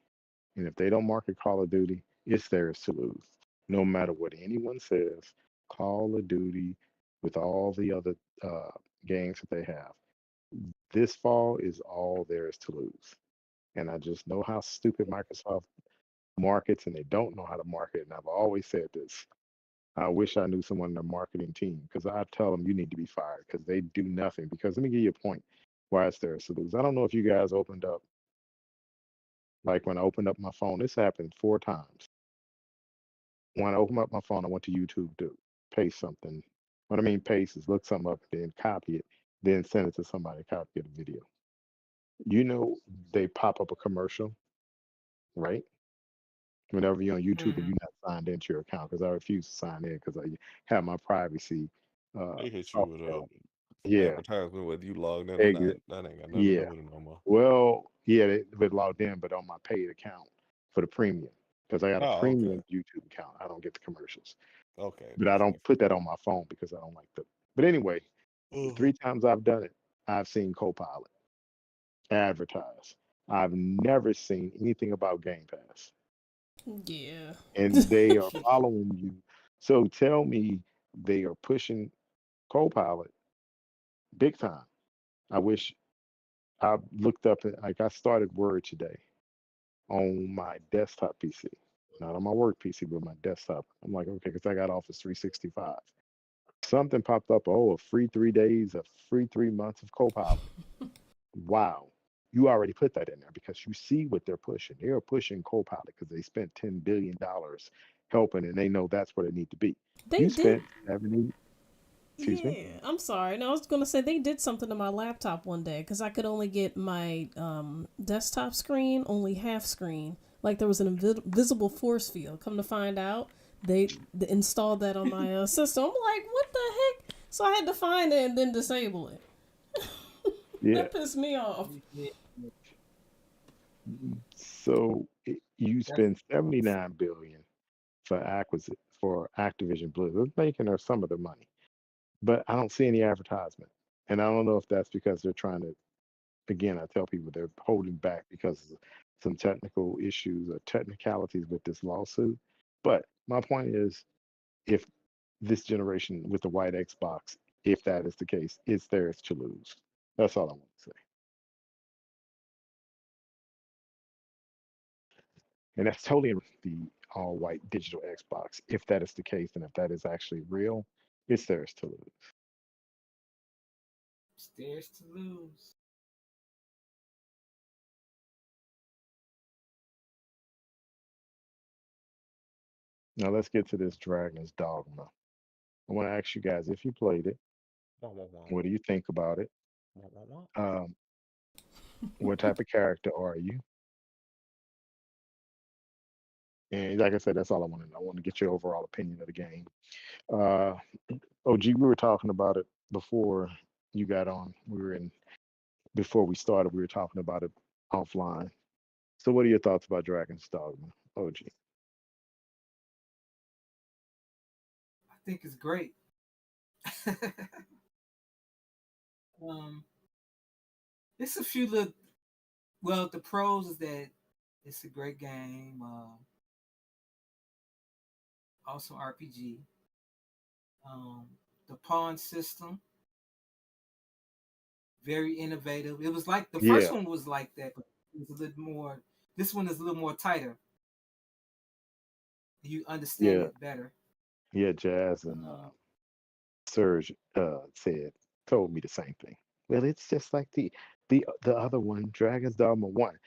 and if they don't market Call of Duty, it's theirs to lose. No matter what anyone says, Call of Duty with all the other uh, games that they have, this fall is all there is to lose. And I just know how stupid Microsoft markets and they don't know how to market. And I've always said this. I wish I knew someone in the marketing team because I tell them you need to be fired because they do nothing. Because let me give you a point why it's theirs to lose. I don't know if you guys opened up, like when I opened up my phone, this happened 4 times. When I opened up my phone, I went to YouTube to paste something. What I mean, paste is look something up, then copy it, then send it to somebody, copy it a video. You know, they pop up a commercial, right? Whenever you're on YouTube and Mm-hmm. you're not signed into your account, because I refuse to sign in because I have my privacy They hit you with a upheld. Yeah, advertisement whether you logged in or ex- not. That ain't got nothing to do yeah. with it no more. Well, yeah, they been logged in, but on my paid account for the premium, because I got a Oh, okay. premium YouTube account. I don't get the commercials, Okay, but I that's don't different. put that on my phone because I don't like the. But anyway, the Uh-huh. 3 times I've done it, I've seen Copilot advertise. I've never seen anything about Game Pass, Yeah. and they are following you. So tell me they are pushing Copilot big time. I wish I looked up it. Like I started Word today on my desktop PC, not on my work PC, but my desktop. I'm like, okay, because I got Office 365. Something popped up. Oh, a free 3 days, a free 3 months of Copilot. Wow. You already put that in there because you see what they're pushing. They're pushing Copilot because they spent $10 billion helping and they know that's where they need to be. They You did. spent 70, excuse me? Yeah, I'm sorry. No, I was gonna say they did something to my laptop one day because I could only get my desktop screen only half screen. Like there was an invisible force field. Come to find out, they installed that on my system. I'm like, what the heck? So I had to find it and then disable it. Yeah. That pissed me off. Yeah, So you that's spend 79 billion for for Activision Blizzard, making her some of the money. But I don't see any advertisement. And I don't know if that's because they're trying to, again, I tell people they're holding back because of some technical issues or technicalities with this lawsuit. But my point is, if this generation with the white Xbox, if that is the case, it's theirs to lose. That's all I want to say. And that's totally the all white digital Xbox. If that is the case, and if that is actually real, it's theirs to lose. stairs to lose. Now let's get to this Dragon's Dogma. I want to ask you guys if you played it, Wah, wah, wah. what do you think about it? Wah, wah, wah. Um, what type of character are you? And like I said, that's all I want to know. I want to get your overall opinion of the game. Uh, OG, we were talking about it before you got on. We were in before we started. We were talking about it offline. So, what are your thoughts about Dragon's Dogma, OG? I think it's great. um, it's a few little. Well, the pros is that it's a great game. Also RPG. Um, the pawn system, very innovative. It was like the first Yeah, one was like that, but it was a little more. This one is a little more tighter. You understand yeah, it better. yeah. Jazz and Um, Serge told me the same thing. Well, it's just like the other one, Dragon's Dogma One.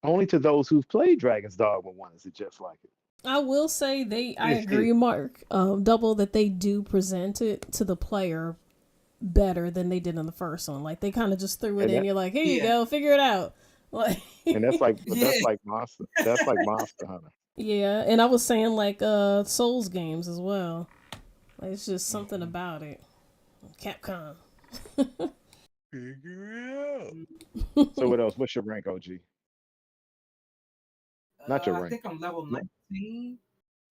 Only to those who've played Dragon's Dogma One is it just like it. I will say I agree, Mark, Double, that they do present it to the player better than they did in the first one. Like they kind of just threw it and in. that You're like, here you yeah, go, figure it out. Like, and that's like but yeah. that's like Monster Hunter. yeah, and I was saying like Souls games as well. Like, it's just something Mhm. about it. Capcom. Figure it out. So what else? What's your rank, OG? Not your I rank. think I'm level No, 19.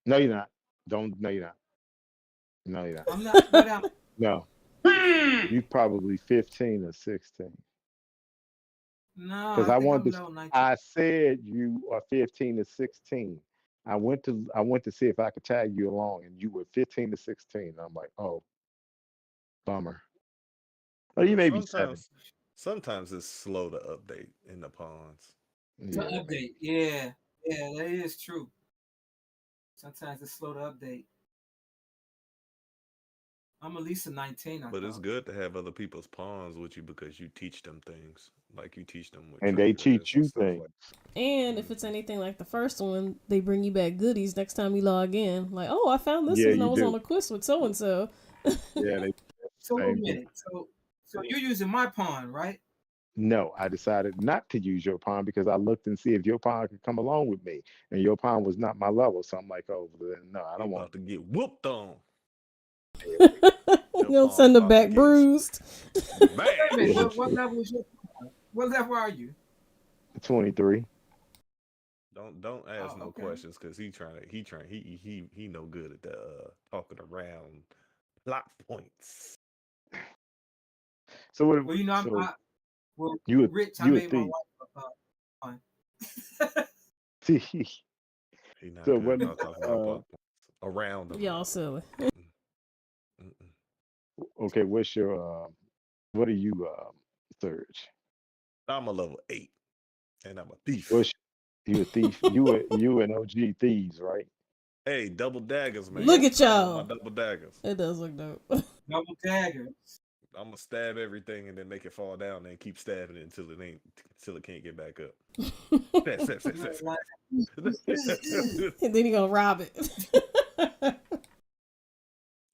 no, you're not. Don't. No, you're not. No, you're not. I'm not. What am? No, you probably 15 or 16. No, Because I I think wanted I'm to. level 19. I said you are 15 to 16. I went to see if I could tag you along, and you were 15 to 16. I'm like, oh, bummer. Oh, you may be seven. Sometimes it's slow to update in the pawns. To Yeah, update. Yeah. Yeah, that is true. Sometimes it's slow to update. I'm at least a 19, I But it's thought. good to have other people's pawns with you because you teach them things. Like you teach them what And they trigger is teach and you stuff things. like. And if Mhm. it's anything like the first one, they bring you back goodies next time you log in. Like, oh, I found this Yeah, when I you was on do. a quest with so and so. Yeah, they So wait a same thing. minute. So you're using my pawn, right? No, I decided not to use your pawn because I looked and see if your pawn could come along with me, and your pawn was not my level. So I'm like, oh, well, then, no, I You don't want about to get whooped on. to. Your You'll pawn send them about to back get bruised. Wait a minute. smashed. What level is your pawn? What level are you? 23. Don't ask Oh, no okay. questions because he no good at the talking around plot points. So what? Well, you know, So well, you a Rich, I you a made my thief? wife a pawn. See, He not so good what? about talking about plot points. Around them Y'all rather. silly. Mm-mm. Okay, what's your what are you Surge? I'm a level 8 and I'm a thief. What's you a thief? You an OG thieves, right? Hey, double daggers, Look man. Yep. at I love my y'all. double daggers. It does look dope. Double dagger. I'm gonna stab everything and then make it fall down and keep stabbing it until it can't get back up. Stab, stab, stab, You know, stab, like, stab. And then he gonna rob it.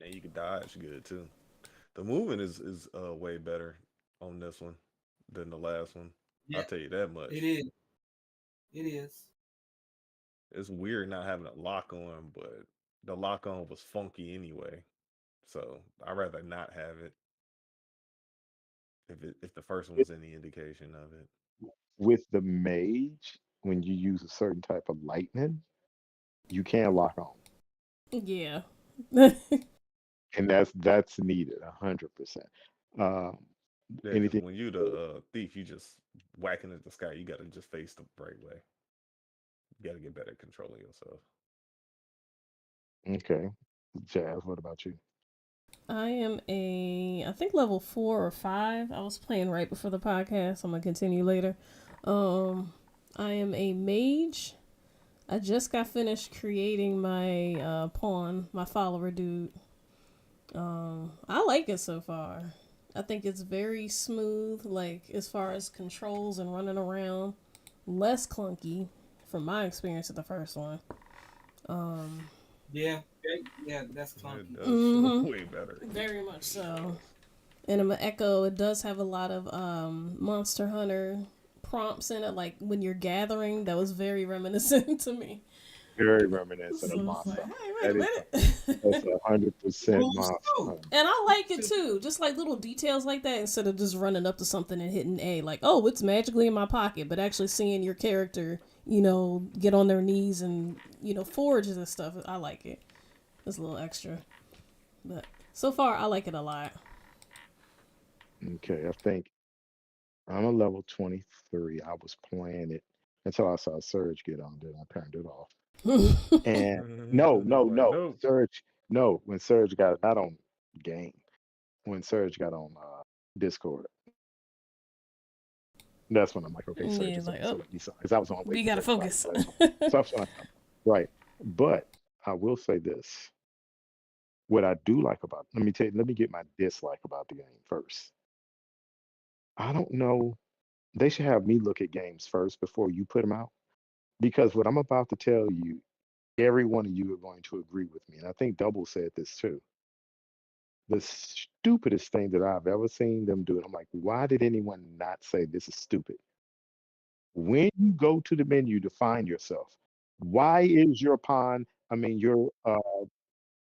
And you can dodge good too. The movement is way better on this one than the last one. yeah, I'll tell you that it much. is. It is. It's weird not having a lock on, but the lock on was funky anyway. So I'd rather not have it if the first one With was any indication of it. with the mage, when you use a certain type of lightning, you can lock on, Yeah. and that's needed 100%. Um, Yeah, because anything? when you the thief, you just whacking at the sky. You gotta just face the right way. You gotta get better at controlling yourself. Okay, Jazz. What about you? I am I think level 4 or 5. I was playing right before the podcast. I'm gonna continue later. Um, I am a mage. I just got finished creating my pawn, my follower dude. I like it so far. I think it's very smooth, like as far as controls and running around, less clunky from my experience with the first one. Um, Yeah. Yeah, that's It clunky. does feel mm-hmm, way better. very much It so. does. And I'm gonna echo. It does have a lot of Monster Hunter prompts in it, like when you're gathering. That was very reminiscent to me. Very reminiscent of So it's Monster like, Hunter. hey, wait That a is minute. that's 100% Moves Monster too. Hunter. And I like it Too. too. Just like little details like that instead of just running up to something and hitting A. Like, oh, it's magically in my pocket. But actually seeing your character, get on their knees and, forages and stuff. I like it. It's a little extra. But so far, I like it a lot. Okay, I think I'm a level 23. I was playing it until I saw Surge get on, then I turned it off. And no, no, Like, no. nope. Surge, no, when Surge got not on game, when Surge got on Discord, that's when I'm like, okay, Surge Yeah, is on. like, So oh, let me sign because I was on we waiting for gotta everybody. focus. So that's so I'm sorry. Right. But I will say this. What I do like about let me get my dislike about the game first. I don't know. They should have me look at games first before you put them out. Because what I'm about to tell you, every one of you are going to agree with me. And I think Double said this too. The stupidest thing that I've ever seen them do, and I'm like, why did anyone not say this is stupid? When you go to the menu to find yourself, why is your pawn, your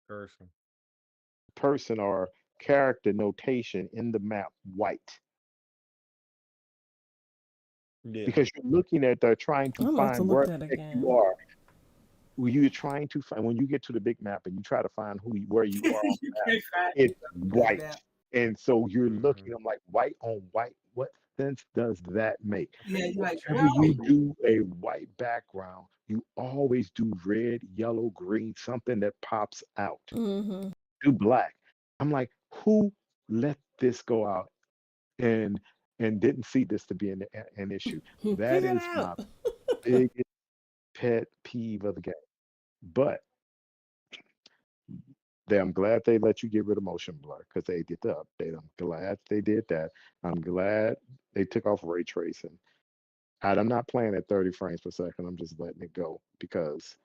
Person. person or character notation in the map white? Yeah. Because you're looking at, they're trying to I'm gonna have to find look where that the heck you again. are. When you're trying to find, when you get to the big map and you try to find where you are on You the map, can't find it's that white. map. And so you're Hmm. looking, I'm like, white on white, what sense does that make? Yeah, you're like, Whenever where are you you? do a white background, you always do red, yellow, green, something that pops out. Mm-hmm. Do black. I'm like, who let this go out and didn't see this to be an issue? That Figure it is out. my biggest pet peeve of the game. But I'm glad they let you get rid of motion blur because they did the update. I'm glad they did that. I'm glad they took off ray tracing. I'm not playing at 30 frames per second. I'm just letting it go because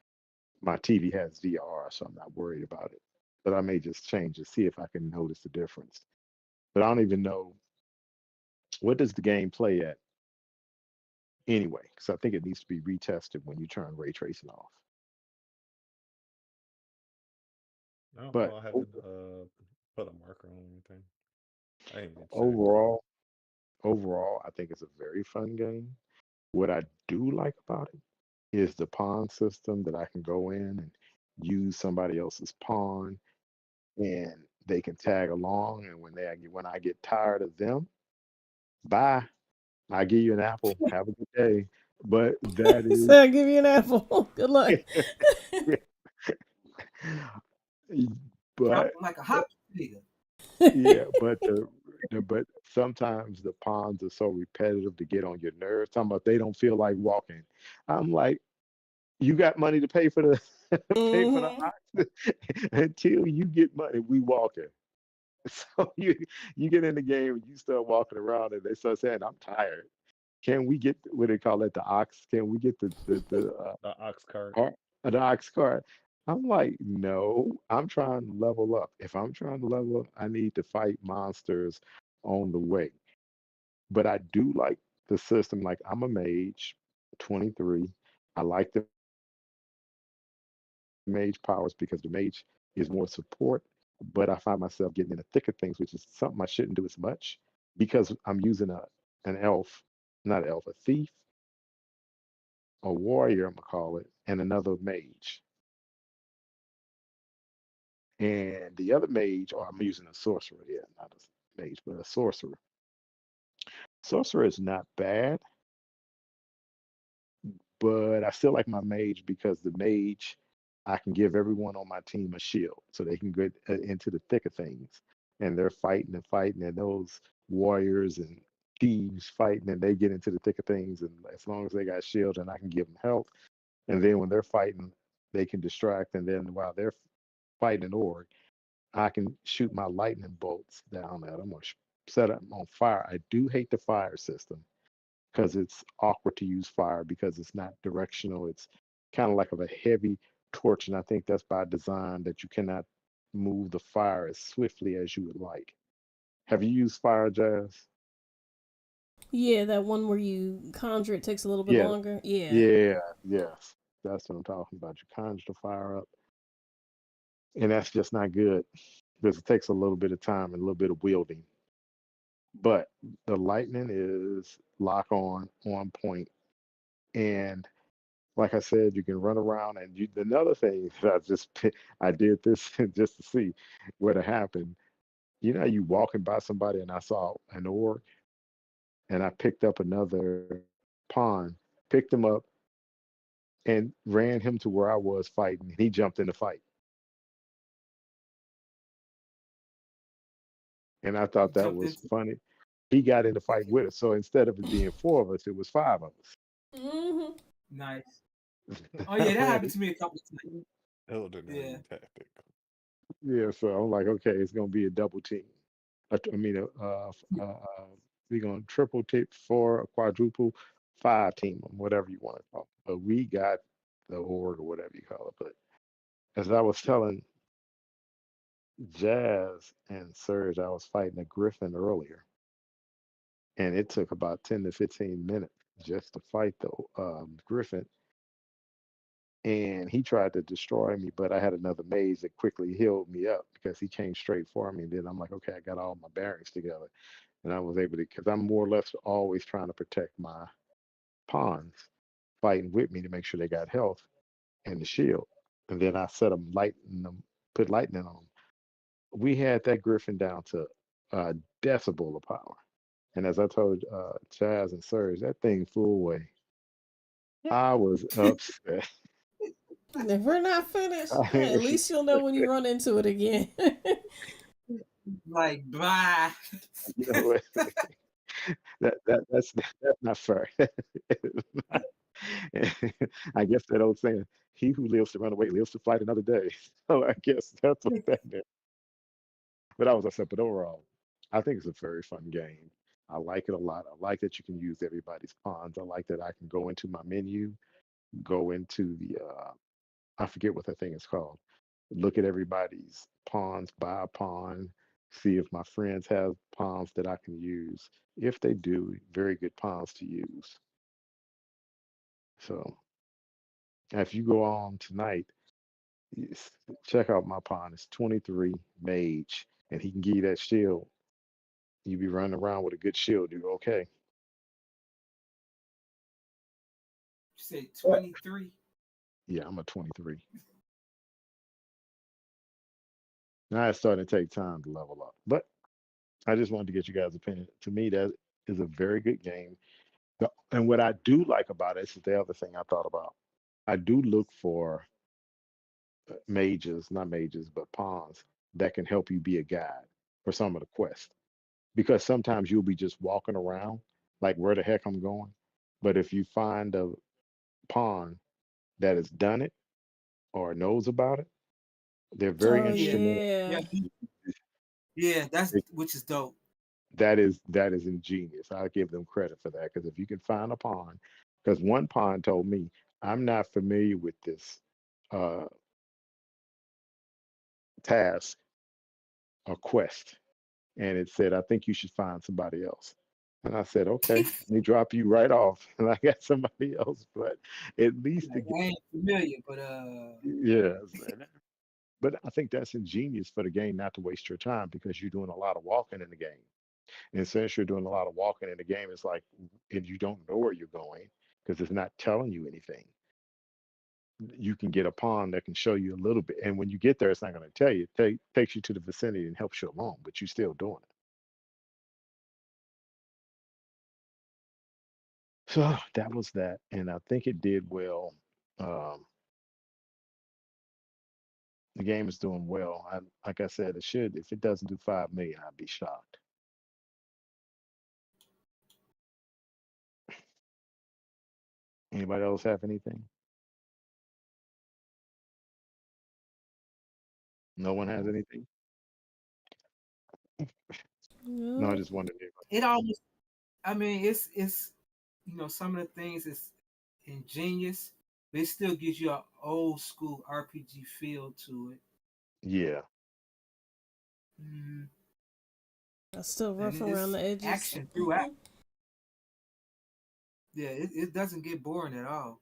my TV has VR, so I'm not worried about it. But I may just change it, see if I can notice the difference. But I don't even know what does the game play at anyway, because I think it needs to be retested when you turn ray tracing off. I don't But know. I haven't put a marker on anything. I ain't even checked. overall, I think it's a very fun game. What I do like about it is the pawn system that I can go in and use somebody else's pawn and they can tag along. And when I get tired of them, bye. I give you an apple. Have a good day. But that So is I give you an apple. Good luck. Drop but them like a hot nigga. yeah, but sometimes the pawns are so repetitive to get on your nerves. Talking about they don't feel like walking. I'm like, you got money to pay for the pay for the Hmm. ox until you get money, we walking. So you get in the game and you start walking around and they start saying, I'm tired. Can we get what they call it, the ox? Can we get The ox cart. car- the ox cart? I'm like, no, I'm trying to level up. If I'm trying to level up, I need to fight monsters on the way. But I do like the system. Like I'm a mage, 23. I like the mage powers because the mage is more support. But I find myself getting in the thick of things, which is something I shouldn't do as much because I'm using an elf, not elf, a thief, a warrior, I'm gonna call it, and another mage. And the other mage, or I'm using a sorcerer, yeah, not a mage, but a sorcerer. Sorcerer is not bad, but I still like my mage because the mage, I can give everyone on my team a shield so they can get into the thick of things. And they're fighting and fighting, and those warriors and thieves fighting, and they get into the thick of things. And as long as they got shield, and I can give them health. And then when they're fighting, they can distract. And then while they're fighting an orc, I can shoot my lightning bolts down at them or set them on fire. I do hate the fire system because it's awkward to use fire because it's not directional. It's kind of like of a heavy torch, and I think that's by design that you cannot move the fire as swiftly as you would like. Have you used fire, Jazz? Yeah, that one where you conjure it takes a little bit Yeah, longer. Yeah. yeah, yes. That's what I'm talking about. You conjure the fire up, and that's just not good because it takes a little bit of time and a little bit of wielding. But the lightning is lock on point, and like I said, you can run around and another thing that I did this just to see what happened. You know, you walking by somebody and I saw an orc and I picked up another pawn, picked him up and ran him to where I was fighting. He jumped in the fight. And I He thought that jumped was into funny. He got in the fight with us. So instead of it being four of us, it was five of Hmm. nice. us. Oh yeah, that happened to me a couple of times. Elder Yeah. name tactic. Yeah, so I'm like, okay, it's gonna be a double team. I mean, we're gonna triple tip for a quadruple five team, whatever you want to call it. But we got the org or whatever you call it. But as I was telling Jazz and Serge, I was fighting a griffin earlier, and it took about 10 to 15 minutes just to fight the griffin. And he tried to destroy me, but I had another mage that quickly healed me up because he came straight for me. And then I'm like, okay, I got all my bearings together. And I was able to, because I'm more or less always trying to protect my pawns, fighting with me to make sure they got health and the shield. And then I set them, put lightning on them. We had that griffin down to a decibel of power. And as I told Chaz and Serge, that thing flew away. I was upset. If we're not finished, at least you'll know when you run into it again. Like blah. You know, that's not fair. I guess that old saying, "He who lives to run away lives to fight another day." So I guess that's what that meant. But that was I said. But overall, I think it's a very fun game. I like it a lot. I like that you can use everybody's pawns. I like that I can go into my menu, go into the I forget what the thing is called. Look at everybody's pawns, buy a pawn, see if my friends have pawns that I can use. If they do, very good pawns to use. So if you go on tonight, yes, check out my pawn. It's 23 mage, and he can give you that shield. You be running around with a good shield, you okay. You say 23. Yeah, I'm a 23. Now it's starting to take time to level up. But I just wanted to get you guys' opinion. To me, that is a very good game. And what I do like about it, this is the other thing I thought about. I do look for mages, not mages, but pawns that can help you be a guide for some of the quests. Because sometimes you'll be just walking around, like where the heck I'm going. But if you find a pawn that has done it or knows about it, they're very Oh Yeah, instrumental. yeah, yeah. yeah. That's It- which is dope. that is ingenious. I give them credit for that because if you can find a pawn, because one pawn told me, I'm not familiar with this uh, task or quest, and it said, I think you should find somebody else. And I said, okay, let me drop you right off. And I got somebody else, but at least to Like, get, I ain't familiar, but yes. But I think that's ingenious for the game not to waste your time because you're doing a lot of walking in the game. And since you're doing a lot of walking in the game, it's like, and you don't know where you're going because it's not telling you anything. You can get a pawn that can show you a little bit. And when you get there, it's not going to tell you. Takes you to the vicinity and helps you along, but you're still doing it. So that was that. And I think it did well. Um, the game is doing well. Like I said, it should. If it doesn't do 5 million, I'd be shocked. Anybody else have anything? No one has anything? No, I Yeah. just wanted to. it almost. I mean, it's some of the things is ingenious, but it still gives you an old school RPG feel to it. Yeah. Mm, I still and rough around it's the edges. action throughout. Yeah, it doesn't get boring at all.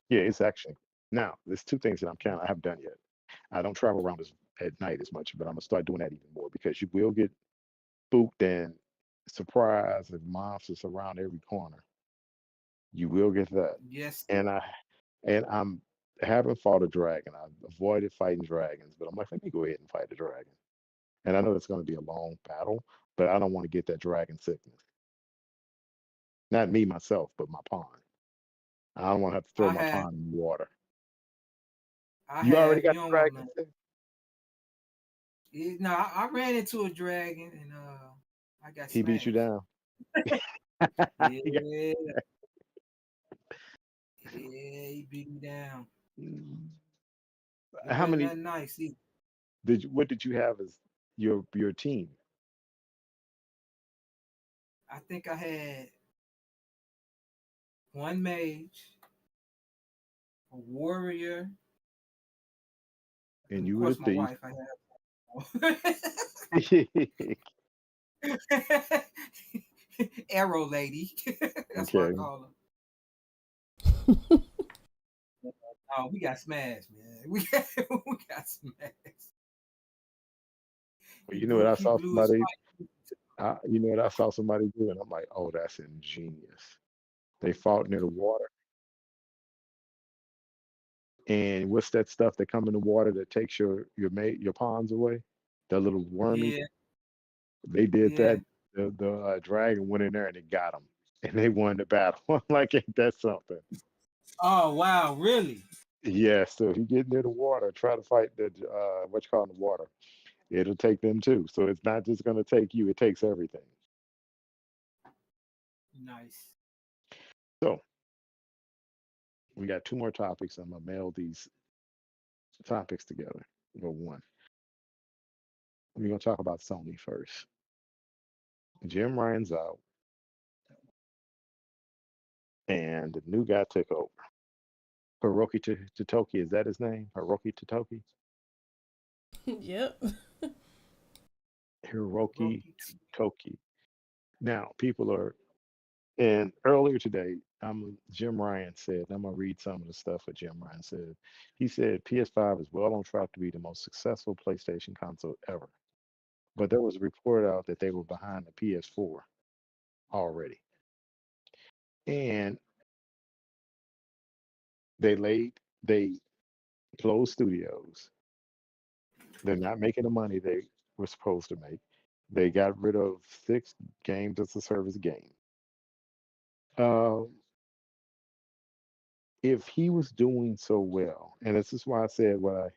Yeah, it's actually now there's two things that I haven't done yet. I don't travel around at night as much, but I'm gonna start doing that even more because you will get spooked and surprised and monsters around every corner. You will get that. Yes, And I'm haven't fought a dragon. I've avoided fighting dragons, but I'm like, let me go ahead and fight the dragon. And I know it's gonna be a long battle, but I don't want to get that dragon sickness. Not me myself, but my pawn. I don't want to have to throw I my have. pawn in the water. I You already have. You got the don't want dragon to. sick? No, I ran into a dragon and I got He beat you smashed. down. He got- Yeah, yeah, he beat me down. It How wasn't many that nice either. what did you have as your team? I think I had one mage, a warrior, and And of you were the course my thief. wife. I had Arrow Lady. That's what I Okay. call her. Oh, we got smashed, man. We got smashed. Well, you know what I He saw blew his somebody fight. you know what I saw somebody do, and I'm like, oh, that's ingenious. They fought near the water, and what's that stuff that come in the water that takes your pawns away? That little wormy. Yeah, They did yeah. that. The dragon went in there and it got them, and they won the battle. I'm like, ain't that something? Oh wow, really? Yeah. So if you get near the water, try to fight the what you call in the water. It'll take them too. So it's not just going to take you; it takes everything. Nice. So We got two more topics. I'm gonna mail these topics together. Well, one. We're gonna talk about Sony first. Jim Ryan's out, and the new guy took over. Hiroki Totoki, is that his name? Hiroki Totoki? Yep. Hiroki Rocky. Totoki. Now, people are, and earlier today, Jim Ryan said, I'm gonna read some of the stuff that Jim Ryan said. He said PS5 is well on track to be the most successful PlayStation console ever. But there was a report out that they were behind the PS4 already. And they closed studios. They're not making the money they were supposed to make. They got rid of six games as a service game. Um, if he was doing so well, and this is why I said what I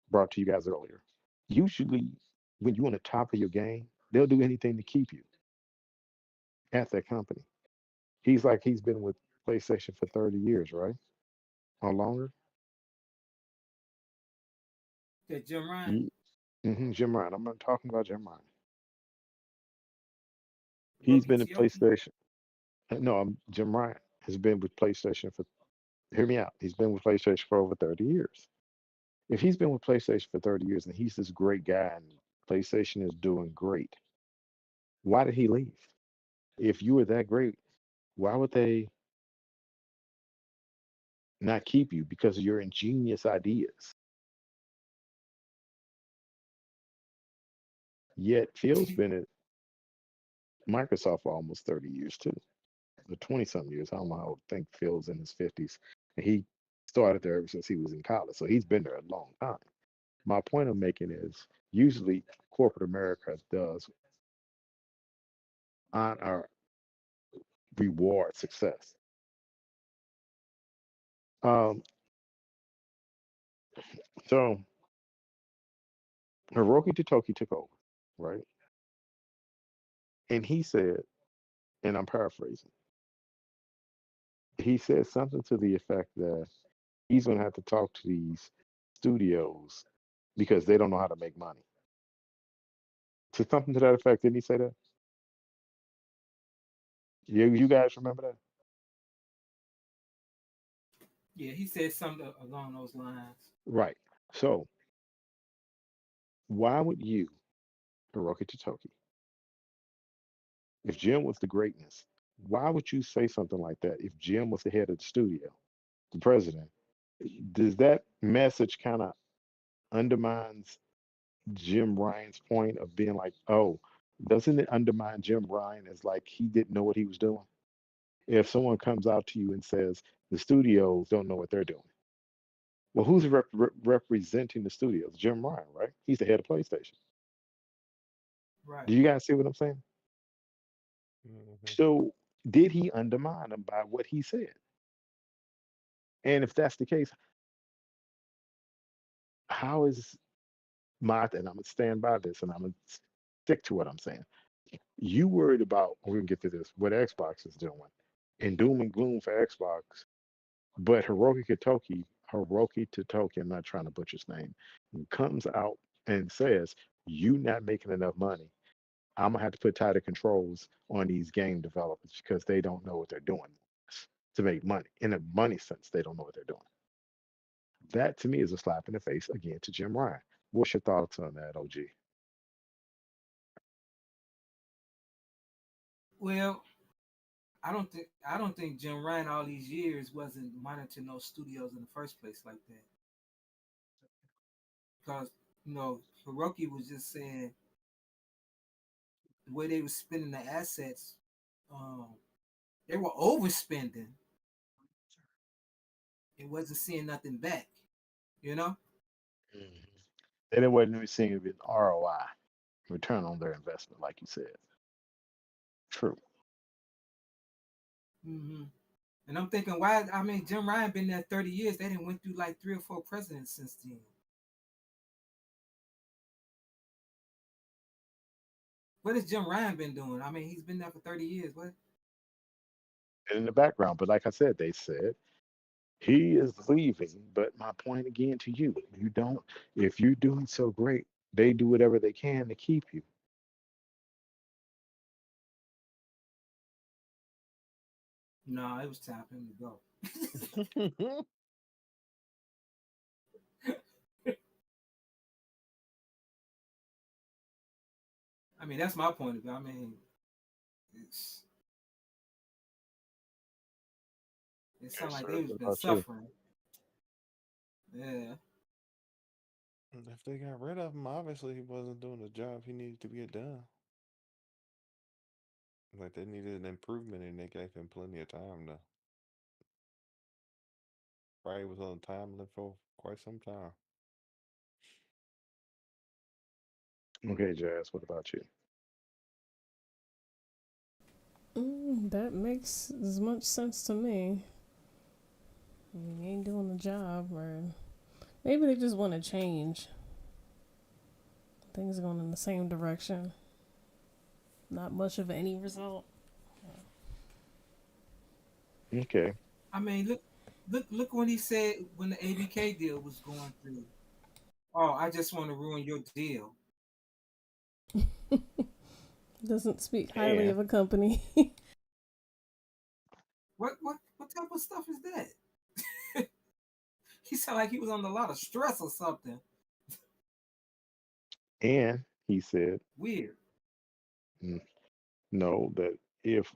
brought to you guys earlier. Usually, when you're on the top of your game, they'll do anything to keep you at that company. He's been with PlayStation for 30 years, right? Or longer. That Jim Ryan. He, Jim Ryan. I'm not talking about Jim Ryan. He's Rocky been in Tioki. PlayStation. No, Jim Ryan has been with PlayStation for. Hear me out. He's been with PlayStation for over 30 years. If he's been with PlayStation for 30 years and he's this great guy and PlayStation is doing great, why did he leave? If you were that great, why would they not keep you? Because of your ingenious ideas. Yet Phil's been at Microsoft for almost 30 years too, or 20 something years. I don't know. I think Phil's in his 50s. And he started there ever since he was in college. So he's been there a long time. My point I'm making is usually corporate America does honor reward success. Um, so Hiroki Totoki took over, right? And he said, and I'm paraphrasing, he said something to the effect that he's going to have to talk to these studios because they don't know how to make money. To something to that effect, didn't he say that? You guys remember that? Yeah, he said something along those lines. Right. So why would you, Hiroki Totoki, if Jim was the greatness, why would you say something like that if Jim was the head of the studio, the president? Does that message kind of undermines Jim Ryan's point of being like, oh, doesn't it undermine Jim Ryan as like he didn't know what he was doing? If someone comes out to you and says the studios don't know what they're doing, well, who's representing the studios? Jim Ryan, right? He's the head of PlayStation. Right. Do you guys see what I'm saying? Hmm. So, did he undermine them by what he said? And if that's the case, how is and I'm gonna stand by this and I'm gonna stick to what I'm saying. You worried about, we're gonna get to this, what Xbox is doing and doom and gloom for Xbox, but Hiroki Totoki, I'm not trying to butcher his name, comes out and says, you not making enough money. I'm gonna have to put tighter controls on these game developers because they don't know what they're doing to make money. In a money sense, they don't know what they're doing. That to me is a slap in the face again to Jim Ryan. What's your thoughts on that, OG? Well, I don't think Jim Ryan all these years wasn't monitoring those studios in the first place like that. Because Hiroki was just saying the way they were spending the assets, um, they were overspending. It wasn't seeing nothing back. You know. Mhm. They wasn't even seeing it as ROI, return on their investment, like you said. True. hmm And I'm thinking, why? I mean, Jim Ryan been there 30 years. They didn't went through like 3 or 4 presidents since then. What has Jim Ryan been doing? I mean, he's been there for 30 years. What? in the background. But like I said, they said he is leaving. But my point again to you, you don't, if you're doing so great, they do whatever they can to keep you. No, it was time for him to go. I mean, that's my point of view. I mean, it's it Yes, sounds like sir. they've What been about you? suffering. Yeah. If they got rid of him, obviously he wasn't doing the job he needed to get done. Like they needed an improvement, and they gave him plenty of time to. Probably was on time limit for quite some time. Okay, Jazz. What about you? That makes as much sense to me. He ain't doing the job, or maybe they just want to change. Things are going in the same direction. Not much of any result. Okay. I mean, look when he said when the ABK deal was going through. Oh, I just want to ruin your deal. Doesn't speak highly And of a company. What type of stuff is that? He sounded like he was under a lot of stress or something. and he said, Weird. "Mm, no, that if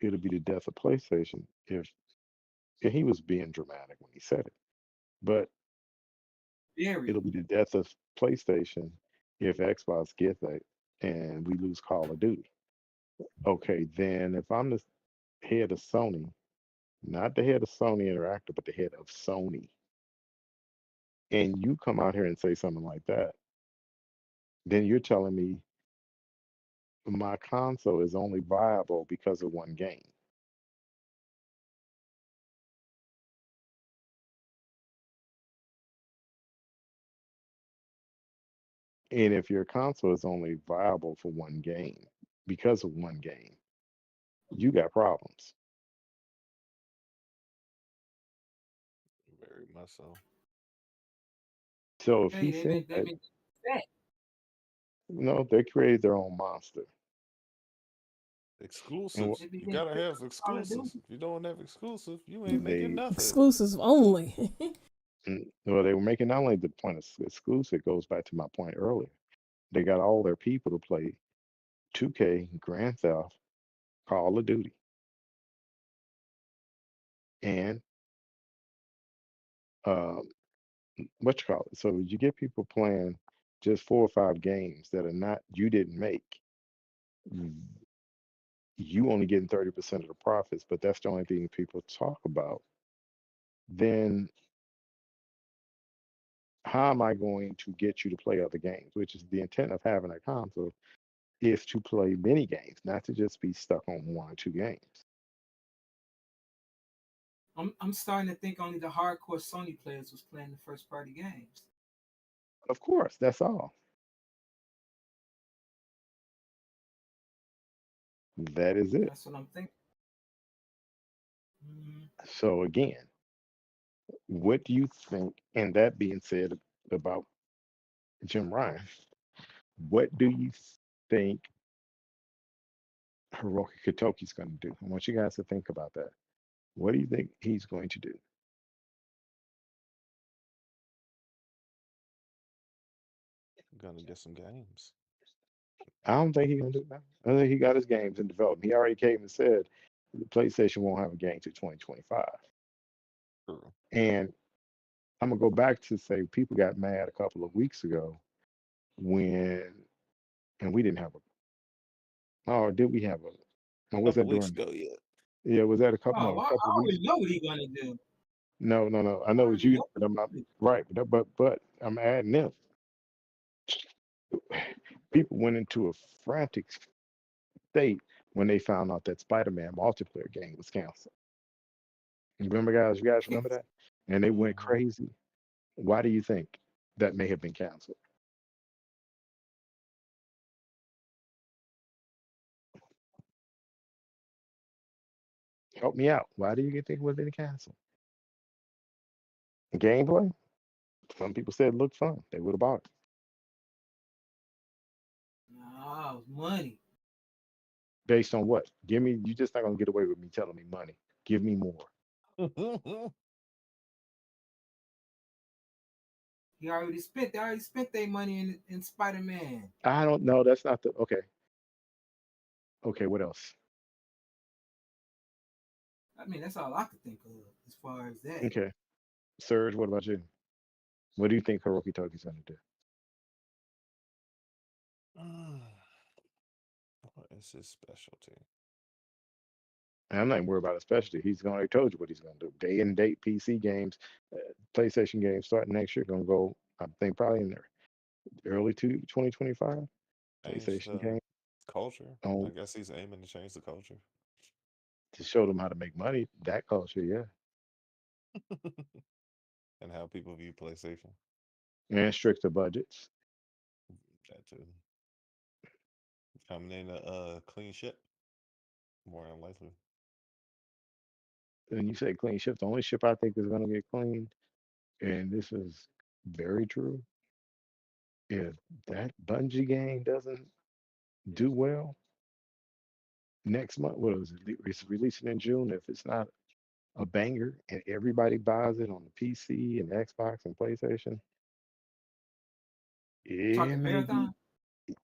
it'll be the death of PlayStation if and he was being dramatic when he said it, but Very. it'll be the death of PlayStation if Xbox gets that and we lose Call of Duty. Okay, then if I'm the head of Sony, not the head of Sony Interactive, but the head of Sony, and you come out here and say something like that, then you're telling me my console is only viable because of one game. And if your console is only viable for one game because of one game, you got problems. Very much so. So if he Hey, said they've that, been fat. they created their own monster. And Exclusives. They've been You getting gotta tricked have on Call of exclusives. Duty. If you don't have exclusive, you ain't making they, nothing. Exclusives only. well, they were making not only the point of exclusive, it goes back to my point earlier. They got all their people to play 2K, Grand Theft, Call of Duty, and um, what you call it. So you get people playing just 4 or 5 games that are not you didn't make. You only getting 30% of the profits, but that's the only thing people talk about. Then how am I going to get you to play other games? Which is the intent of having a console is to play many games, not to just be stuck on 1 or 2 games. I'm starting to think only the hardcore Sony players was playing the first party games. Of course, that's all. That is it. That's what I'm thinking. Mm, So again, what do you think? And that being said about Jim Ryan, what do you think Hiroki Totoki's going to do? I want you guys to think about that. What do you think he's going to do? Gonna get some games. I don't think he's going to do that. I think he got his games in development. He already came and said the PlayStation won't have a game till 2025. True. And I'm gonna go back to say people got mad a couple of weeks ago when, and we didn't have a. Oh, did we have a? Or was Couple that weeks during? ago, yeah. Yeah, was that a couple? oh, No, well, a couple I of weeks already ago. know what he's gonna do. No, no, no. I I know it's already you, know. but I'm not right. But I'm adding this. People went into a frantic state when they found out that Spider-Man multiplayer game was canceled. You remember, guys? You guys remember that? And they went Hmm. crazy. Why do you think that may have been canceled? Help me out. Why do you think it was in canceled? Gameplay? Some people said it looked fun. They would have bought it. Nah, it was money. Based on what? Give me. You just not gonna get away with me telling me money. Give me more. They already spent their money in Spider Man. I don't know. That's not the. Okay. Okay. What else? I mean, that's all I could think of as far as that. Okay. Serge, what about you? What do you think Hiroki Toki's gonna do? What is his specialty? And I'm not even worried about a specialty. He's gonna. He told you what he's gonna do. Day and date PC games, PlayStation games starting next year. Gonna go. I think probably in there early to 2025. Change PlayStation the game culture. I on guess he's aiming to change the culture. to show them how to make money. That culture, yeah, And how people view PlayStation. and stricter budgets. That too. Coming in a clean ship, more than likely. And you say clean ship. The only ship I think is gonna get cleaned, and this is very true. If that Bungie game doesn't do well next month, what is it? It's releasing in June. If it's not a banger and everybody buys it on the PC and Xbox and PlayStation, You it talking may be marathon?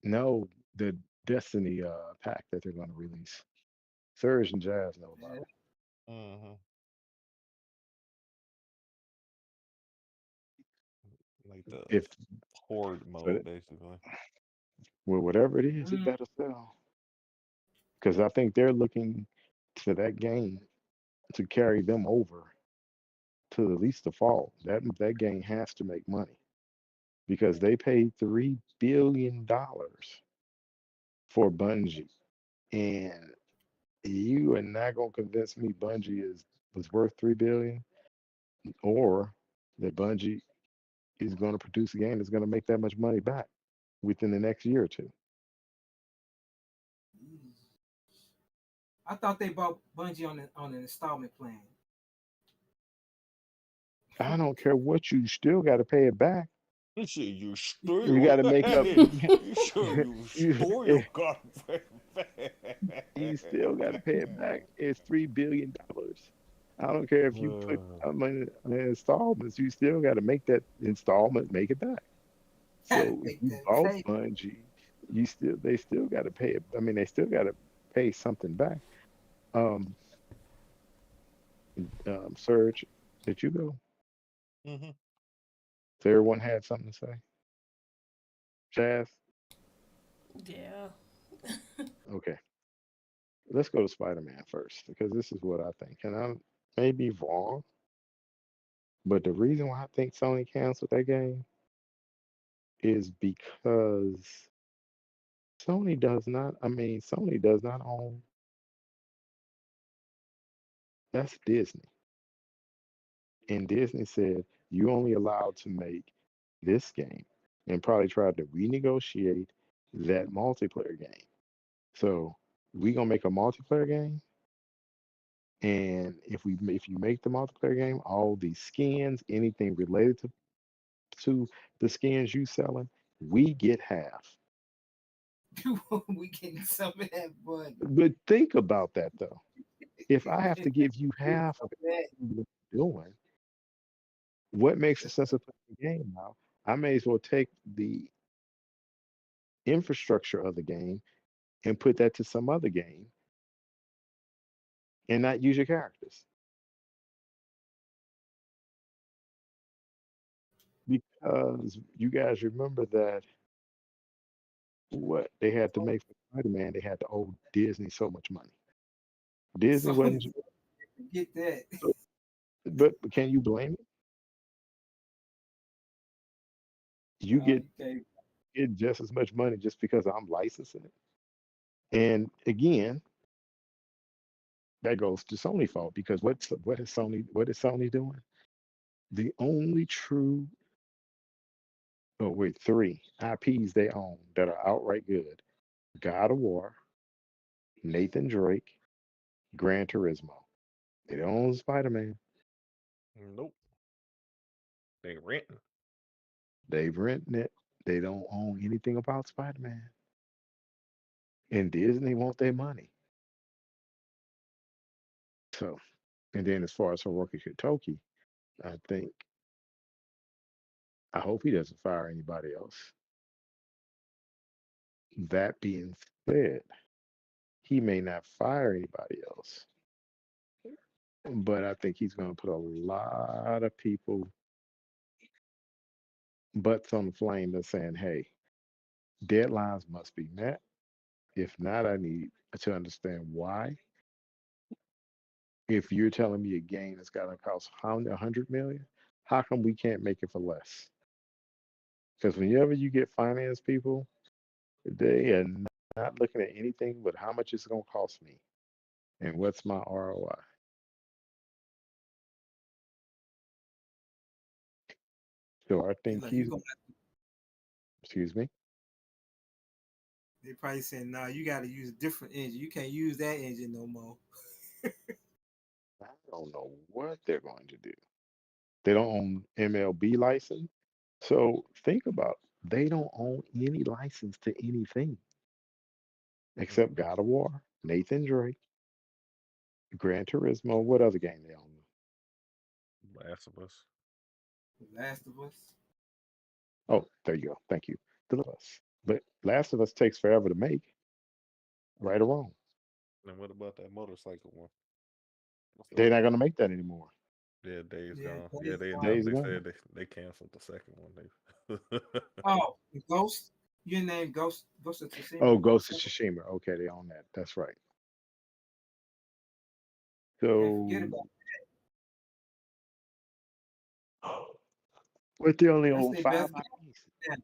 no the Destiny pack that they're going to release. Surge and Jazz know about Yeah. it. Hmm. Like the If horde but mode, basically. well, whatever it is, it Mm, better sell because I think they're looking to that game to carry them over to at least the fall. That game has to make money because they paid $3 billion for Bungie, and you are not gonna convince me Bungie is was worth 3 billion, or that Bungie is going to produce a game that's going to make that much money back within the next year or two. I thought they bought Bungie on an installment plan. I don't care what you still got to pay it back. You say you You still, got to make up. hey, you sure you you, still got you still got to pay it back. It's $3 billion. I don't care if you put uh, in installments. You still got to make that installment, make it back. Had to So if make you that bought pay. Bungie, they still got to pay it. I mean, they still got to pay something back. Um, Serge, did you go? hmm. So everyone had something to say. Jazz, Yeah. okay. Let's go to Spider-Man first because this is what I think, and I may be wrong, but the reason why I think Sony canceled that game is because Sony does not. I mean, Sony does not own. That's Disney, and Disney said you only allowed to make this game, and probably tried to renegotiate that multiplayer game. So we gonna make a multiplayer game, and if you make the multiplayer game, all these skins, anything related to the skins you selling, we get half. We getting some of that money. But think about that though. If I have to Getting give you half some of of that. what you're doing, what makes the sense of playing the game now? I may as well take the infrastructure of the game and put that to some other game and not use your characters. Because you guys remember that what they had to make for Spider-Man, they had to owe Disney so much money. Disney So wasn't, get that. so, but can you blame it? You No, get you can't. just as much money just because I'm licensing it. And again, that goes to Sony fault because what is Sony doing? The only true oh wait, three IPs they own that are outright good: God of War, Nathan Drake, Gran Turismo. They don't own Spider-Man. Nope. They renting. They've renting it. They don't own anything about Spider-Man. And Disney want their money. So, and then as far as Hiroki Totoki, I think I hope he doesn't fire anybody else. That being said, he may not fire anybody else, but I think he's going to put a lot of people butts on the flame that's saying, hey, deadlines must be met. If not, I need to understand why. If you're telling me a game that's got to cost 100 million, how come we can't make it for less? Because whenever you get finance people, they are not looking at anything but how much it's going to cost me and what's my ROI. So I think Like you he's, gonna, excuse me, they probably saying, "Nah, you got to use a different engine. You can't use that engine no more." I don't know what they're going to do. They don't own MLB license. So think about they don't own any license to anything except God of War, Nathan Drake, Gran Turismo. What other game they own? Last of Us. The Last of Us. Oh, there you go. Thank you. The Last of Us. But Last of Us takes forever to make, right or wrong. And what about that motorcycle one? What's the They're not other going one? to make that anymore. Yeah, Days Yeah, Gone. Yeah, Days they Gone. announced. Days They gone. said they canceled the second one. Oh, the Ghost. Your name Ghost of Oh, Tsushima. Ghost of Tsushima. Okay, they own that. That's right. Can't forget So, about. but they only That's own their five best game. games. Yeah.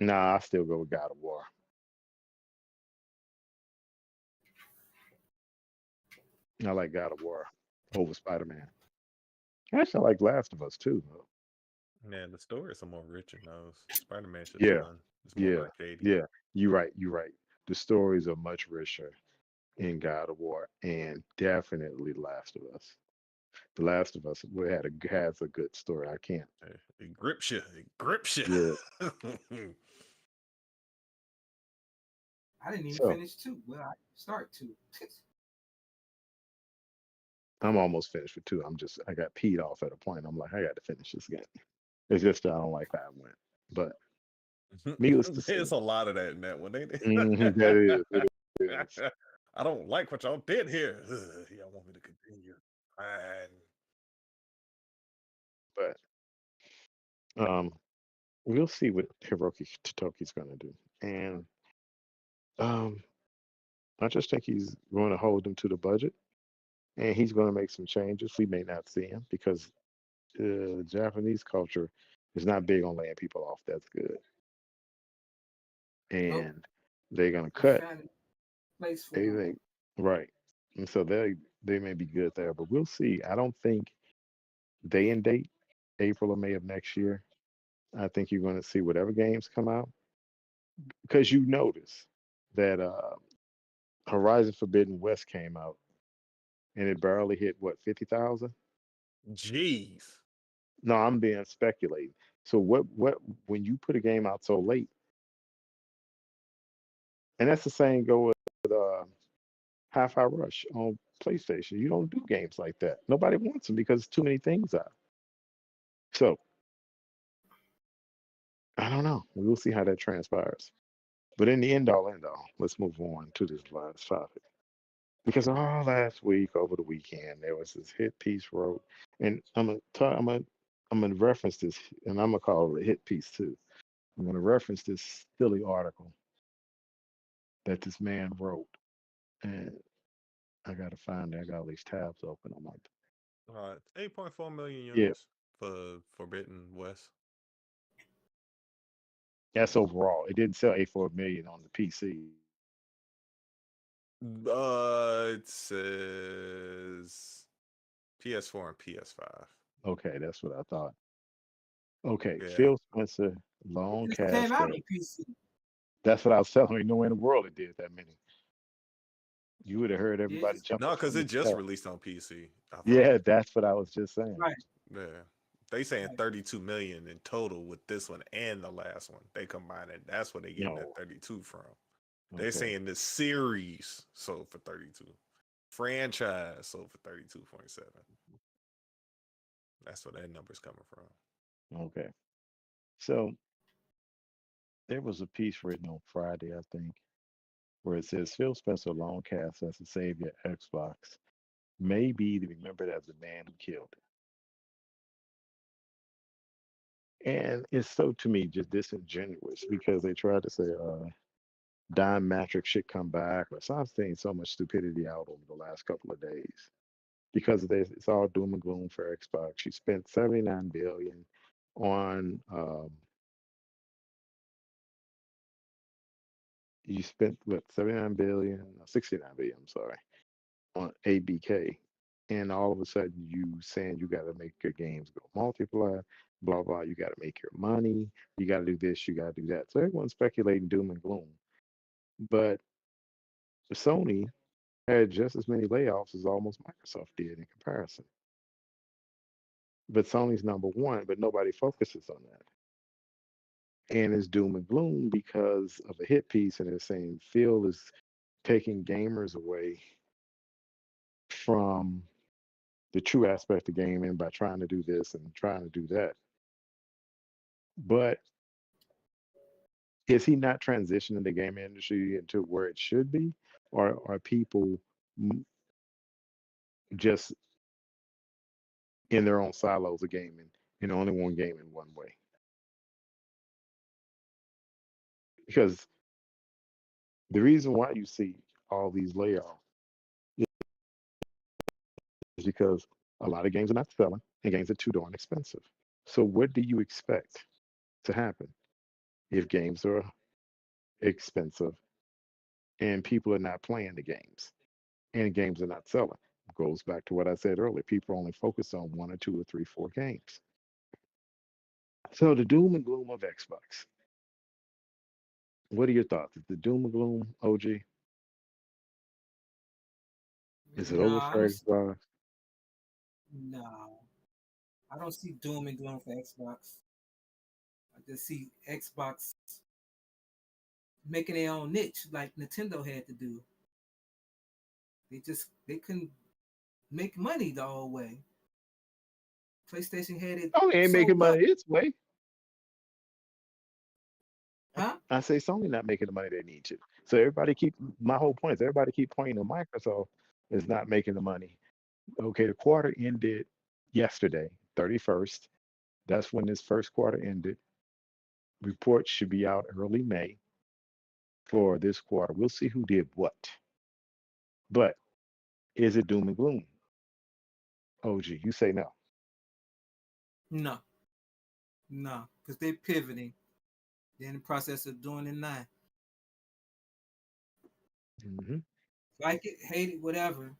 Nah, I still go with God of War. I like God of War over Spider-Man. Actually, I like Last of Us too. Though. Yeah, the stories are more rich in those. Spider-Man's just Yeah, fun. It's more yeah, arcadey. yeah. You're right. You're right. The stories are much richer in God of War, and definitely Last of Us. The Last of Us has a good story. I can't. It grips you. It grips you. Yeah. I didn't even So finish two. Well, I start two. I'm almost finished with two. I got peed off at a point. I'm like, I got to finish this game. It's just that I don't like how it went. But needless to say, There's a lot of that in that one, ain't that is. It it? is. I don't like what y'all did here. Y'all want me to continue? Fine. But we'll see what Hiroki Totoki's going to do. And um, I just think he's going to hold them to the budget and he's going to make some changes. We may not see him because Japanese culture is not big on laying people off. That's good. Nope. And they're going to They cut. found a place for They them. think, right. And so they may be good there, but we'll see. I don't think day and date, April or May of next year. I think you're going to see whatever games come out because you notice that Horizon Forbidden West came out and it barely hit what 50,000. Jeez. No, I'm being speculating. So what when you put a game out so late, and that's the same go with Hi-Fi Rush on PlayStation. You don't do games like that. Nobody wants them because too many things out. So I don't know. We'll see how that transpires. But in the end all, let's move on to this last topic. Because all last week over the weekend there was this hit piece wrote, and I'm gonna reference this, and I'm gonna call it a hit piece too. I'm gonna reference this silly article that this man wrote, and I gotta find it. I got all these tabs open. I'm like, 8.4 million yeah, units for Forbidden West. that's overall. It didn't sell 84 million on the PC. It says PS4 and PS5. Okay, that's what I thought. Okay, Yeah. Phil Spencer, long It just cast came out that. on PC. That's what I was telling you. Nowhere in the world it did that many. You would have heard Yeah, everybody it's jumping No, because from it the just chat. released on PC. I thought. Yeah, that's what I was just saying. right, Yeah. They saying right. 32 million in total with this one and the last one. They combine it. That's where they getting that No. 32 from. They're Okay. saying the series sold for 32. Franchise sold for 32.7. That's where that number's coming from. Okay. So there was a piece written on Friday, I think, where it says Phil Spencer, long cast as the savior Xbox, may be remembered as the man who killed it. And it's so to me just disingenuous because they tried to say Don Matrix should come back, or so I've seen so much stupidity out over the last couple of days. Because of this, it's all doom and gloom for Xbox. You spent 79 billion on you spent what 79 billion, 69 billion, I'm sorry, on ABK. And all of a sudden you saying you gotta make your games go multiply, blah blah, you gotta make your money, you gotta do this, you gotta do that. So everyone's speculating doom and gloom. But Sony had just as many layoffs as almost Microsoft did in comparison. But Sony's number one, but nobody focuses on that. And it's doom and gloom because of a hit piece, and it's saying Phil is taking gamers away from the true aspect of gaming by trying to do this and trying to do that. But is he not transitioning the gaming industry into where it should be, or are people just in their own silos of gaming and only one gaming one way? Because the reason why you see all these layoffs is because a lot of games are not selling and games are too darn expensive. So what do you expect to happen if games are expensive and people are not playing the games and games are not selling? Goes back to what I said earlier. People only focus on one or two or three, four games. So the doom and gloom of Xbox. What are your thoughts? Is the doom and gloom, OG? Is it No, over I for don't. Xbox? No, I don't see doom and gloom for Xbox. I just see Xbox making their own niche like Nintendo had to do. They couldn't make money the old way. PlayStation had it Sony ain't so making well, money its way. huh? I say Sony not making the money they need to. So everybody keep my whole point is everybody keep pointing to Microsoft is not making the money. Okay, the quarter ended yesterday, 31st. That's when this first quarter ended. Reports should be out early May for this quarter. We'll see who did what. But is it doom and gloom? OG, you say no. No, no, because they're pivoting. They're in the process of doing it now. Hmm. Like it, hate it, whatever.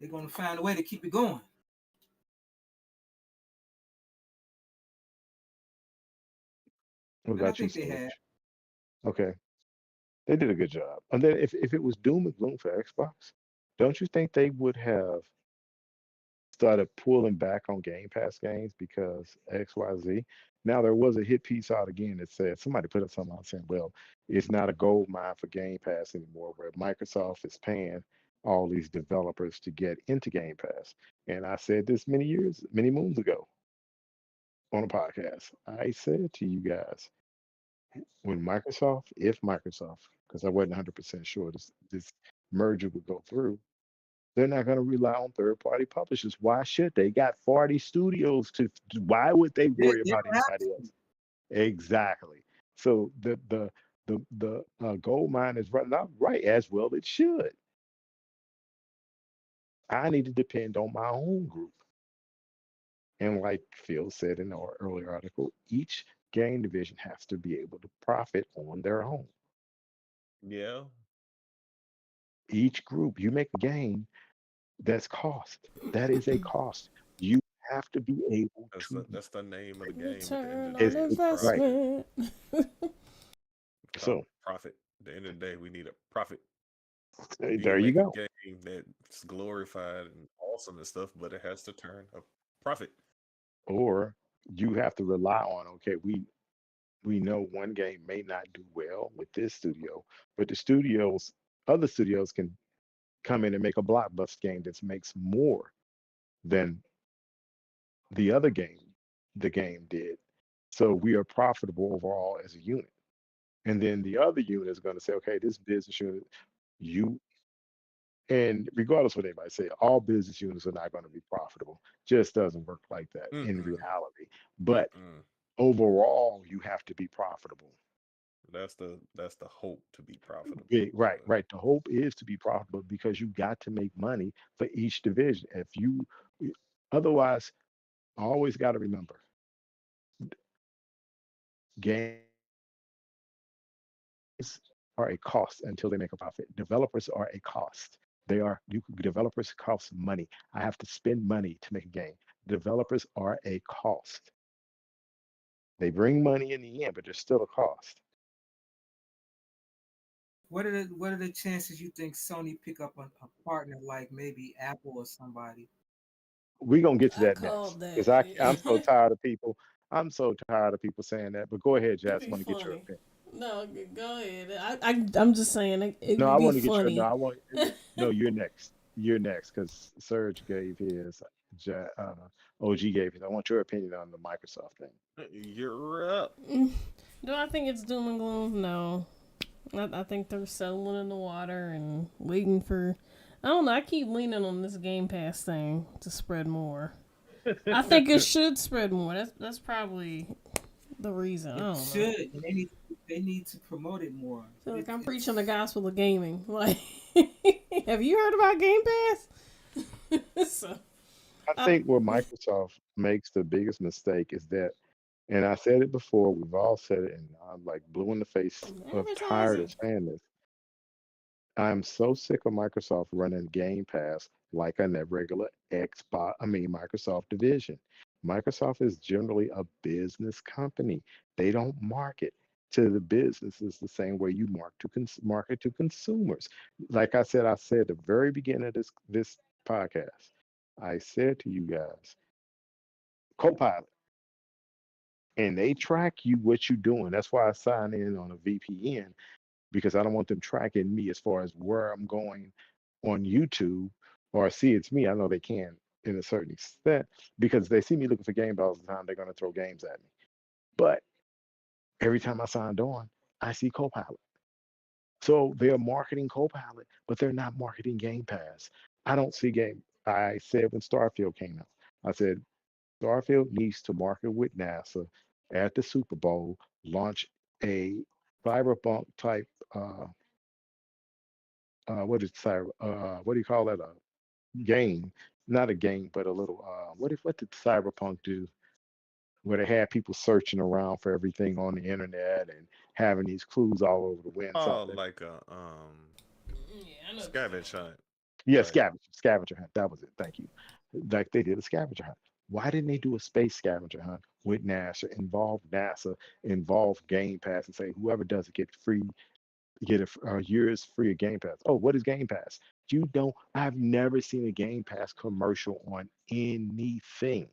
They're gonna find a way to keep it going, What and I about you, think they have. Sage? Okay, they did a good job. And then if it was doom and gloom for Xbox, don't you think they would have started pulling back on Game Pass games because XYZ? Now there was a hit piece out again that said somebody put up something out saying, well, it's not a gold mine for Game Pass anymore, where Microsoft is paying all these developers to get into Game Pass. And I said this many moons ago on a podcast. I said to you guys, when Microsoft, if Microsoft, because I wasn't 100% sure this merger would go through, they're not going to rely on third party publishers. Why should they? Got 40 studios why would they worry They about don't have anybody to. else? Exactly. So the gold mine is running out right as well it should. I need to depend on my own group. And like Phil said in our earlier article, each game division has to be able to profit on their own. Yeah. Each group, you make a game, that's cost. That is a cost. You have to be able to. That's the name of the game at the end Return of the on It's day is right. profit. investment. It's called So profit. At the end of the day, we need a profit. You There can you make a go. game that's glorified and awesome and stuff, but it has to turn a profit. Or you have to rely on, okay, we know one game may not do well with this studio, but the studios, other studios can come in and make a blockbuster game that makes more than the other game the game did. So we are profitable overall as a unit. And then the other unit is going to say, okay, this business unit, you, and regardless what anybody say, all business units are not going to be profitable. Just doesn't work like that in Mm-mm. reality. But Mm-mm. overall, you have to be profitable. That's the hope to be profitable. Big, right, right. The hope is to be profitable because you got to make money for each division. If you, otherwise, always got to remember, games are a cost until they make a profit. Developers are a cost. Developers cost money. I have to spend money to make a game. Developers are a cost. They bring money in the end, but there's still a cost. What are the chances you think Sony pick up a partner like maybe Apple or somebody? We're gonna get to I that next called because that. I'm so tired of people. I'm so tired of people saying that. But go ahead, It'd Jazz. I be want to get your funny. opinion. No, go ahead. I'm just saying it No, would I be want to get your. No, funny. I want. No, you're next. You're next because Serge gave his. OG gave his. I want your opinion on the Microsoft thing. You're up. Do I think it's doom and gloom? No. I think they're settling in the water and waiting for. I don't know. I keep leaning on this Game Pass thing to spread more. I think it should spread more. That's probably the reason. I It don't know. should, and they need to promote it more. I feel like I'm preaching the It's gospel of gaming. Like, have you heard about Game Pass? So, I I, think where Microsoft makes the biggest mistake is that, and I said it before. We've all said it, and I'm like blue in the face of tired of advertising. saying this. I'm so sick of Microsoft running Game Pass like a regular Xbox, I mean Microsoft division. Microsoft is generally a business company. They don't market to the businesses the same way you market to consumers. Like I said at the very beginning of this podcast, I said to you guys, Copilot, and they track you what you're doing. That's why I sign in on a VPN because I don't want them tracking me as far as where I'm going on YouTube or see it's me. I know they can in a certain extent because they see me looking for game balls all the time, they're going to throw games at me. But every time I signed on, I see Copilot. So they're marketing Copilot, but they're not marketing Game Pass. I don't see game. I said when Starfield came out, I said Starfield needs to market with NASA at the Super Bowl, launch a cyberpunk type what do you call that? A game, not a game, but a little what did Cyberpunk do? Where they had people searching around for everything on the internet and having these clues all over the win Oh, something. like a Yeah, I know what you're talking scavenge about. hunt Yeah, type. scavenger hunt. That was it. Thank you. Like they did a scavenger hunt. Why didn't they do a space scavenger hunt with NASA, involve Game Pass, and say whoever does it get free, get a year's free of Game Pass. Oh, what is Game Pass? You don't. I've never seen a Game Pass commercial on anything.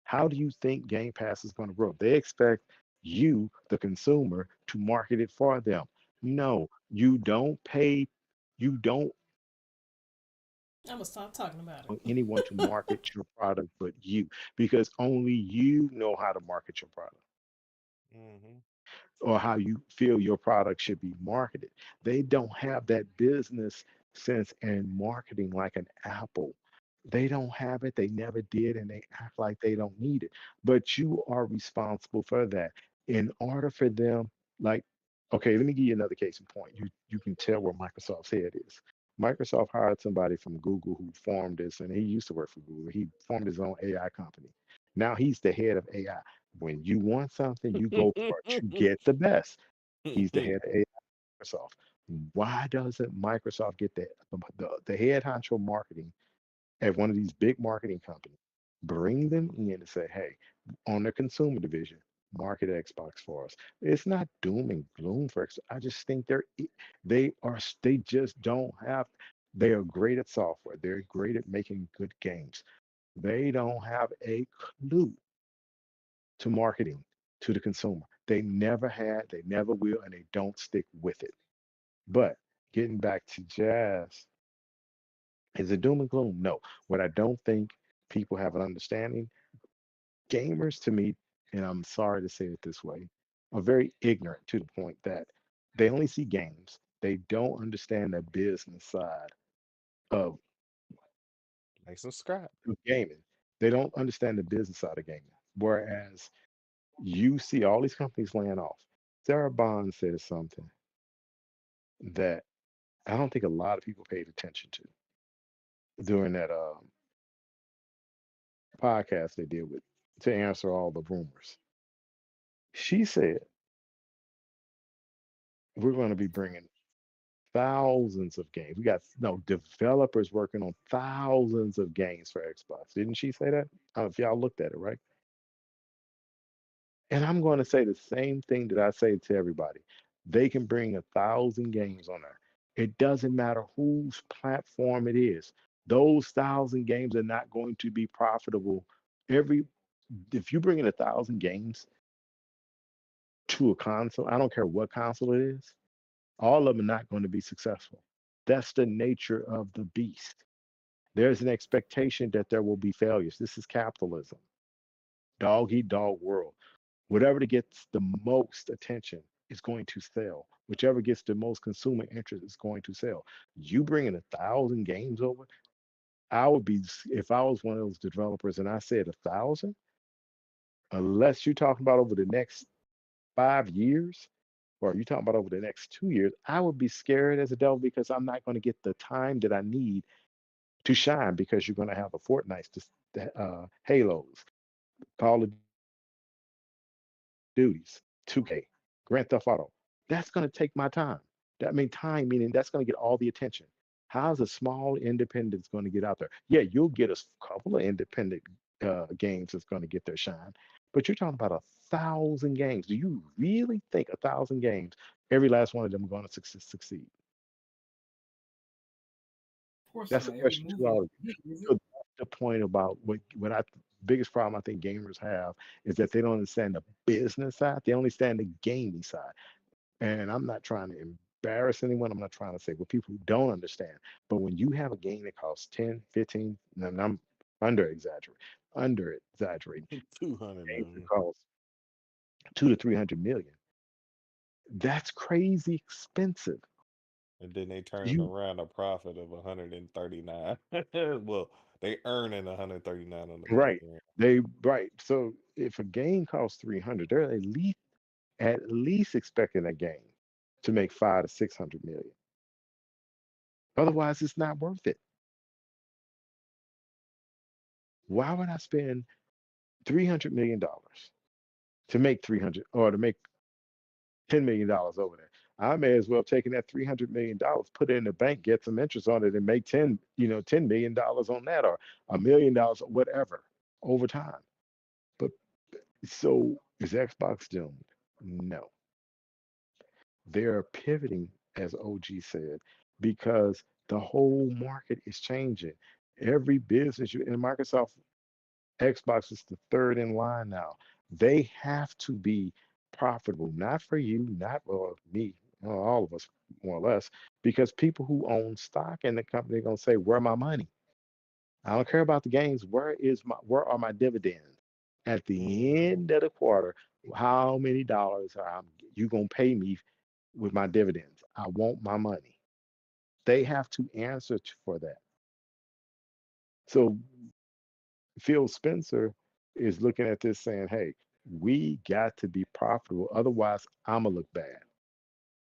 How do you think Game Pass is going to grow? They expect you, the consumer, to market it for them. No, you don't pay. You don't I'm gonna stop talking about want it. anyone to market your product but you, because only you know how to market your product Hmm. or how you feel your product should be marketed. They don't have that business sense and marketing like an Apple. They don't have it, they never did, and they act like they don't need it. But you are responsible for that. In order for them, like, okay, let me give you another case in point. You can tell where Microsoft's head is. Microsoft hired somebody from Google who formed this, and he used to work for Google. He formed his own AI company. Now he's the head of AI. When you want something, you go for it. You get the best. He's the head of AI Microsoft. Why doesn't Microsoft get the head honcho marketing at one of these big marketing companies, bring them in and say, hey, on the consumer division, market Xbox for us. It's not doom and gloom for X. I just think they just don't have. They are great at software. They're great at making good games. They don't have a clue to marketing to the consumer. They never had, they never will, and they don't stick with it. But getting back to jazz, is it doom and gloom? No. What I don't think people have an understanding, gamers to me, and I'm sorry to say it this way, are very ignorant to the point that they only see games. They don't understand the business side of, Make some scrap. of gaming. They don't understand the business side of gaming. Whereas you see all these companies laying off. Sarah Bond said something that I don't think a lot of people paid attention to during that podcast they did with to answer all the rumors. She said we're going to be bringing thousands of games. We got no developers working on thousands of games for Xbox. Didn't she say that? I don't know if y'all looked at it, right? And I'm going to say the same thing that I say to everybody. They can bring 1,000 games on there. It doesn't matter whose platform it is. Those 1,000 games are not going to be profitable. Every if you bring in 1,000 games to a console, I don't care what console it is, all of them are not going to be successful. That's the nature of the beast. There's an expectation that there will be failures. This is capitalism, dog eat dog world. Whatever that gets the most attention is going to sell. Whichever gets the most consumer interest is going to sell. You bringing 1,000 games over, I would be if I was one of those developers and I said 1,000, unless you're talking about over the next 5 years, or you talking about over the next 2 years, I would be scared as a devil because I'm not going to get the time that I need to shine because you're going to have a Fortnite, Halos, Call of Duties, 2K, Grand Theft Auto. That's going to take my time. That means time, meaning that's going to get all the attention. How's a small independent going to get out there? Yeah, you'll get a couple of independent games that's going to get their shine, but you're talking about 1,000 games. Do you really think 1,000 games, every last one of them are going to succeed? Of course That's a not. Every question to movie all ain't of a hit, is you. it? So that's the point about what I biggest problem I think gamers have is that they don't understand the business side. They only understand the gaming side. And I'm not trying to embarrass anyone. I'm not trying to say what people who don't understand. But when you have a game that costs 10, 15, and I'm under exaggerating, under exaggerating, 200 games that million. cost 2 to 300 million, that's crazy expensive. And then they turning You around a profit of 139. Well, they earning 139 on the back right. end. Right. So if a game costs 300, they're at least expecting a game to make 5 to 600 million. Otherwise, it's not worth it. Why would I spend $300 million to make 300 or to make $10 million over there? I may as well take in that $300 million, put it in the bank, get some interest on it, and make $10 million on that, or $1 million, or whatever, over time. But so is Xbox doomed? No, they're pivoting, as OG said, because the whole market is changing. Every business you in Microsoft, Xbox is the third in line now. They have to be profitable, not for you, not or me, all of us more or less, because people who own stock in the company are gonna say, "Where my money? I don't care about the games. Where are my dividends? At the Mhm. end of the quarter, how many dollars are you gonna pay me with my dividends? I want my money." They have to answer for that. So Phil Spencer is looking at this saying, "Hey, we got to be profitable. Otherwise, I'm gonna look bad."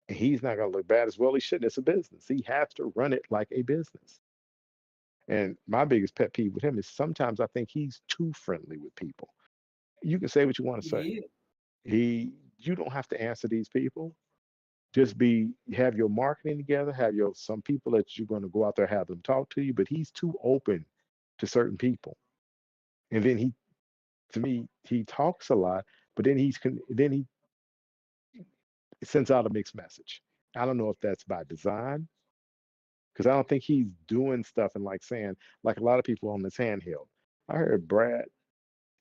And he's not gonna look bad as well. He shouldn't. It's a business. He has to run it like a business. And my biggest pet peeve with him is sometimes I think he's too friendly with people. You can say what you want to say. He is. You don't have to answer these people. Just have your marketing together, have your some people that you're going to go out there, have them talk to you, but he's too open to certain people. And then to me, he talks a lot, But then he sends out a mixed message. I don't know if that's by design, because I don't think he's doing stuff and like saying, like a lot of people on this handheld. I heard Brad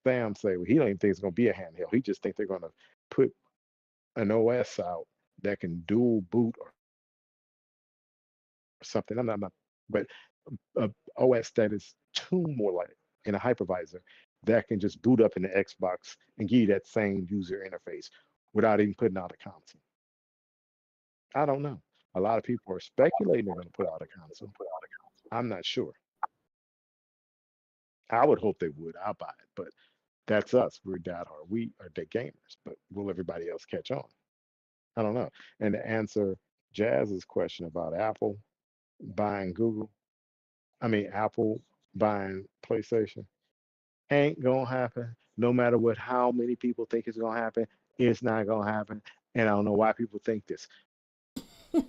Sam say, well, he don't even think it's going to be a handheld. He just think they're going to put an OS out that can dual boot or something. I'm not, but a OS that is tuned more like in a hypervisor that can just boot up in the Xbox and give you that same user interface without even putting out a console. I don't know. A lot of people are speculating they're going to put out a console. I'm not sure. I would hope they would. I'll buy it, but that's us. We're diehard. We are dead gamers, but will everybody else catch on? I don't know. And to answer Jazz's question about Apple buying Google, I mean Apple buying PlayStation, ain't gonna happen. No matter what, how many people think it's gonna happen, it's not gonna happen. And I don't know why people think this. In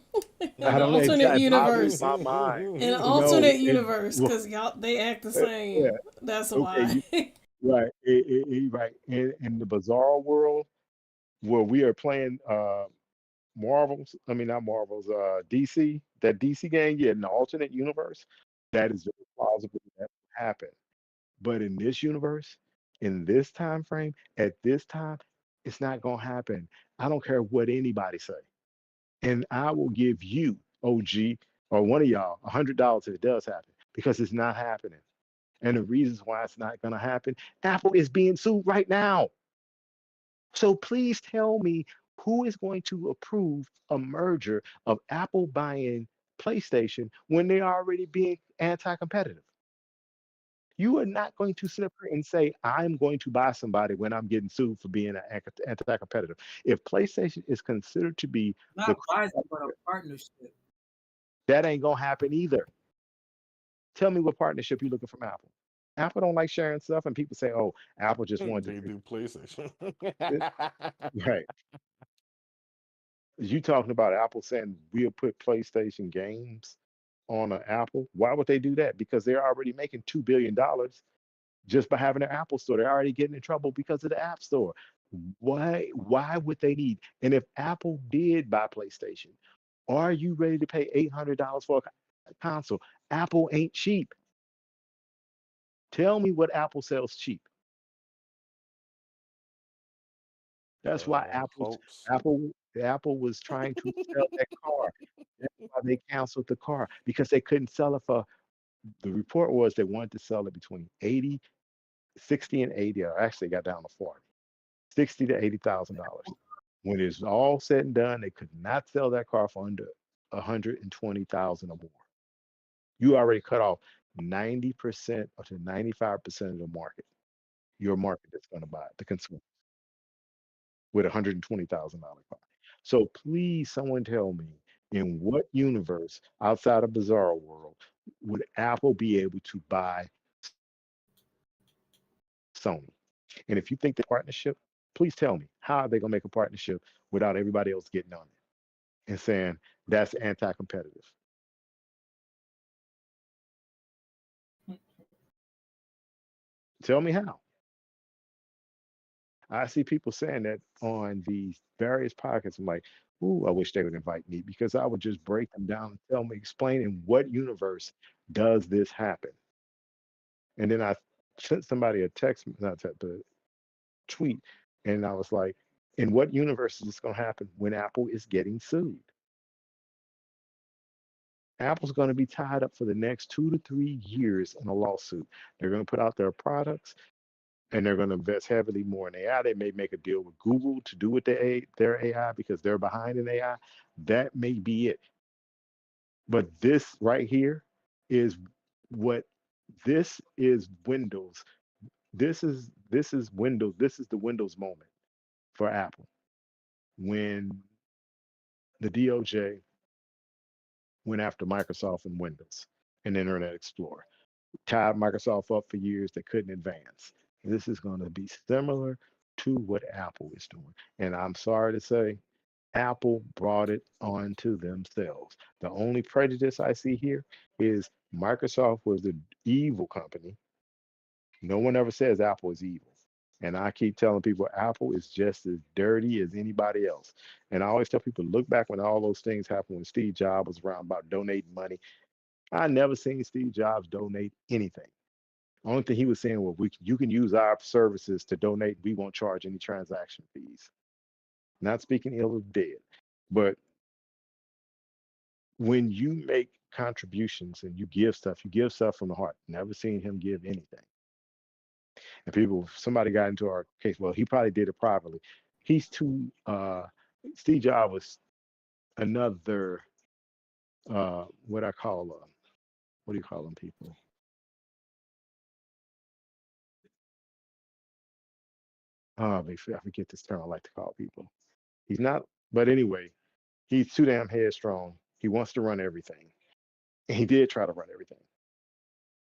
I an don't know. alternate It boggles universe. my mind. In an No, alternate it. universe, Well, because y'all they act the yeah. same. That's Okay. why. Right. Right. In the bizarre world where we are playing Marvels, I mean not Marvels, DC, that DC game, yeah, in the alternate universe, that is very plausible that will happen. But in this universe, in this time frame, at this time, it's not gonna happen. I don't care what anybody say. And I will give you, OG, or one of y'all, $100 if it does happen, because it's not happening. And the reasons why it's not gonna happen, Apple is being sued right now. So please tell me who is going to approve a merger of Apple buying PlayStation when they're already being anti-competitive. You are not going to sit up here and say, I'm going to buy somebody when I'm getting sued for being anti-competitive. If PlayStation is considered to be the Not buy them, but a partnership. that ain't gonna happen either. Tell me what partnership you're looking from Apple. Apple don't like sharing stuff, and people say, "Oh, Apple just wanted They to do PlayStation. take it." Right. You talking about Apple saying we'll put PlayStation games on an Apple? Why would they do that? Because they're already making $2 billion just by having their Apple store. They're already getting in trouble because of the App Store. Why? Why would they need? And if Apple did buy PlayStation, are you ready to pay $800 for a console? Apple ain't cheap. Tell me what Apple sells cheap. That's why Hopes. Apple was trying to sell that car. That's why they canceled the car because they couldn't sell it for. The report was they wanted to sell it between 80, 60 and 80, or actually got down to 40, 60 to $80,000. When it's all said and done, they could not sell that car for under 120,000 or more. You already cut off 90% or to 95% of the market. Your market that's going to buy it, the consumer, with $120,000 car. So please, someone tell me, in what universe outside of Bizarro World would Apple be able to buy Sony? And if you think the partnership, please tell me how are they gonna make a partnership without everybody else getting on it and saying that's anti-competitive? Tell me how. I see people saying that on these various podcasts. I'm like, ooh, I wish they would invite me because I would just break them down and tell me, explain in what universe does this happen. And then I sent somebody a text, not text, but tweet, and I was like, in what universe is this going to happen when Apple is getting sued? Apple's going to be tied up for the next 2 to 3 years in a lawsuit. They're going to put out their products and they're going to invest heavily more in AI. They may make a deal with Google to do with their AI because they're behind in AI. That may be it. But this right here is what this is Windows. This is Windows. This is the Windows moment for Apple when the DOJ went after Microsoft and Windows and Internet Explorer. Tied Microsoft up for years, they couldn't advance. This is going to be similar to what Apple is doing. And I'm sorry to say, Apple brought it onto themselves. The only prejudice I see here is Microsoft was the evil company. No one ever says Apple is evil. And I keep telling people Apple is just as dirty as anybody else. And I always tell people, look back when all those things happened when Steve Jobs was around about donating money. I never seen Steve Jobs donate anything. Only thing he was saying was, you can use our services to donate. We won't charge any transaction fees. Not speaking ill of dead, but when you make contributions and you give stuff from the heart. Never seen him give anything. And people, somebody got into our case. Well, he probably did it privately. He's too. Steve Jobs was another. What I call what do you call them people? I forget this term I like to call people. He's not. But anyway, he's too damn headstrong. He wants to run everything. And he did try to run everything,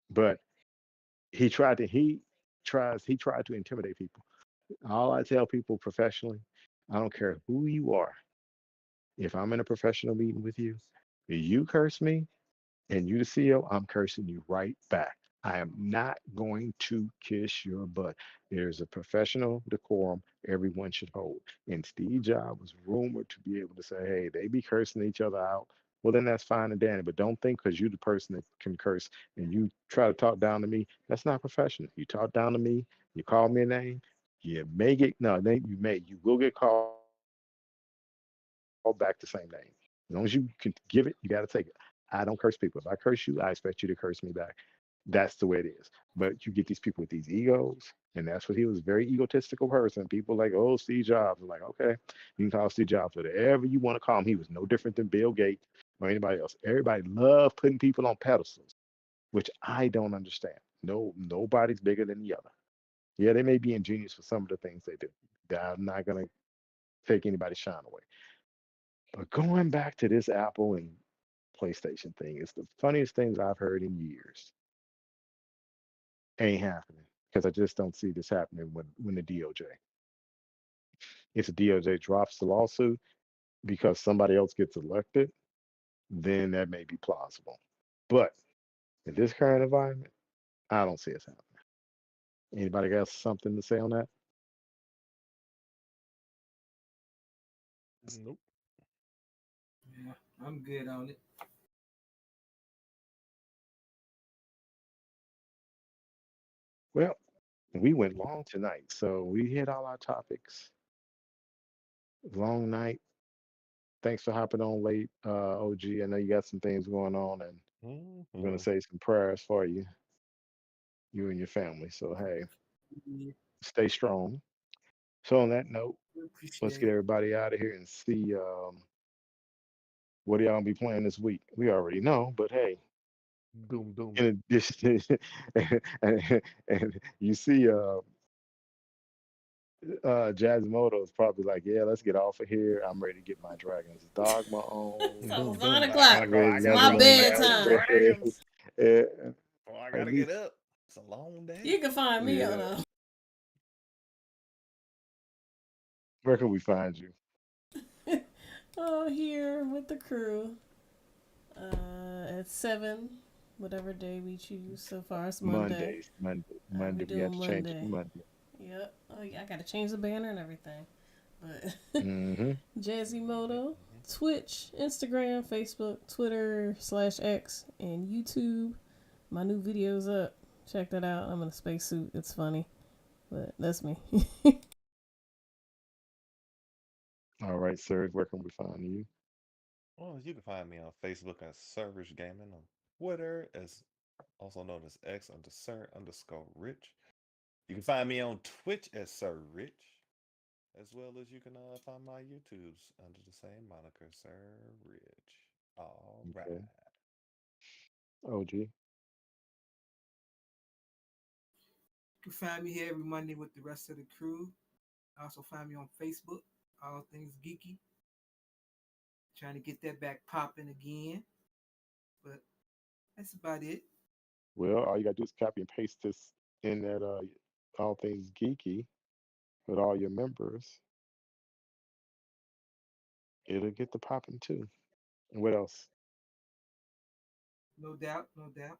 but he tried to intimidate people. All I tell people professionally, I don't care who you are. If I'm in a professional meeting with you, you curse me and you the CEO, I'm cursing you right back. I am not going to kiss your butt. There's a professional decorum everyone should hold. And Steve Jobs was rumored to be able to say, hey, they be cursing each other out. Well, then that's fine and dandy. But don't think because you're the person that can curse and you try to talk down to me, that's not professional. You talk down to me, you call me a name, you may get, no, name you may, you will get called back the same name. As long as you can give it, you got to take it. I don't curse people. If I curse you, I expect you to curse me back. That's the way it is. But you get these people with these egos, and that's what he was, very egotistical person. People like, oh, Steve Jobs. I'm like, okay, you can call Steve Jobs whatever you want to call him. He was no different than Bill Gates or anybody else. Everybody loved putting people on pedestals, which I don't understand. No, nobody's bigger than the other. Yeah, they may be ingenious for some of the things they do. I'm not gonna take anybody's shine away. But going back to this Apple and PlayStation thing, it's the funniest things I've heard in years. Ain't happening because I just don't see this happening when the DOJ. If the DOJ drops the lawsuit because somebody else gets elected, then that may be plausible. But in this current environment, I don't see it happening. Anybody got something to say on that? Nope. Yeah, I'm good on it. Well, we went long tonight, so we hit all our topics. Long night. Thanks for hopping on late, OG. I know you got some things going on, and I'm gonna Hmm. say some prayers for you, you and your family. So hey, Yeah, stay strong. So on that note, we let's appreciate get it. everybody out of here and see what y'all gonna be playing this week. We already know, but hey, Doom, doom. in addition, and you see, Jazimoto is probably like, yeah, let's get off of here. I'm ready to get my Dragon's Dogma It's on. Doom, almost doom. 9 o'clock. I'm ready to I It's get gotta my go play my some bedtime. dragons. uh, Oh, I at gotta get least, up. It's a long You day. can find me on yeah. a Where can we find you? oh here with the crew at 7, whatever day we choose. So far it's Monday. Mondays, Monday, We Monday. We have doing to change it to Monday. Monday. Yep. Oh yeah, I gotta change the banner and everything. But Hmm. Jazzy Moto, Mhm. Twitch, Instagram, Facebook, Twitter/X, and YouTube. My new video's up. Check that out. I'm in a spacesuit. It's funny, but that's me. All right, sir. Where can we find you? Well, you can find me on Facebook as Servers Gaming, on Twitter as also known as X under Sir underscore Rich. You can find me on Twitch as Sir Rich, as well as you can find my YouTubes under the same moniker, Sir Rich. All right. Okay. OG. You can find me here every Monday with the rest of the crew. Also find me on Facebook, all things geeky. Trying to get that back popping again. But that's about it. Well, all you gotta do is copy and paste this in that all things geeky with all your members. It'll get the popping too. And what else? No doubt, no doubt.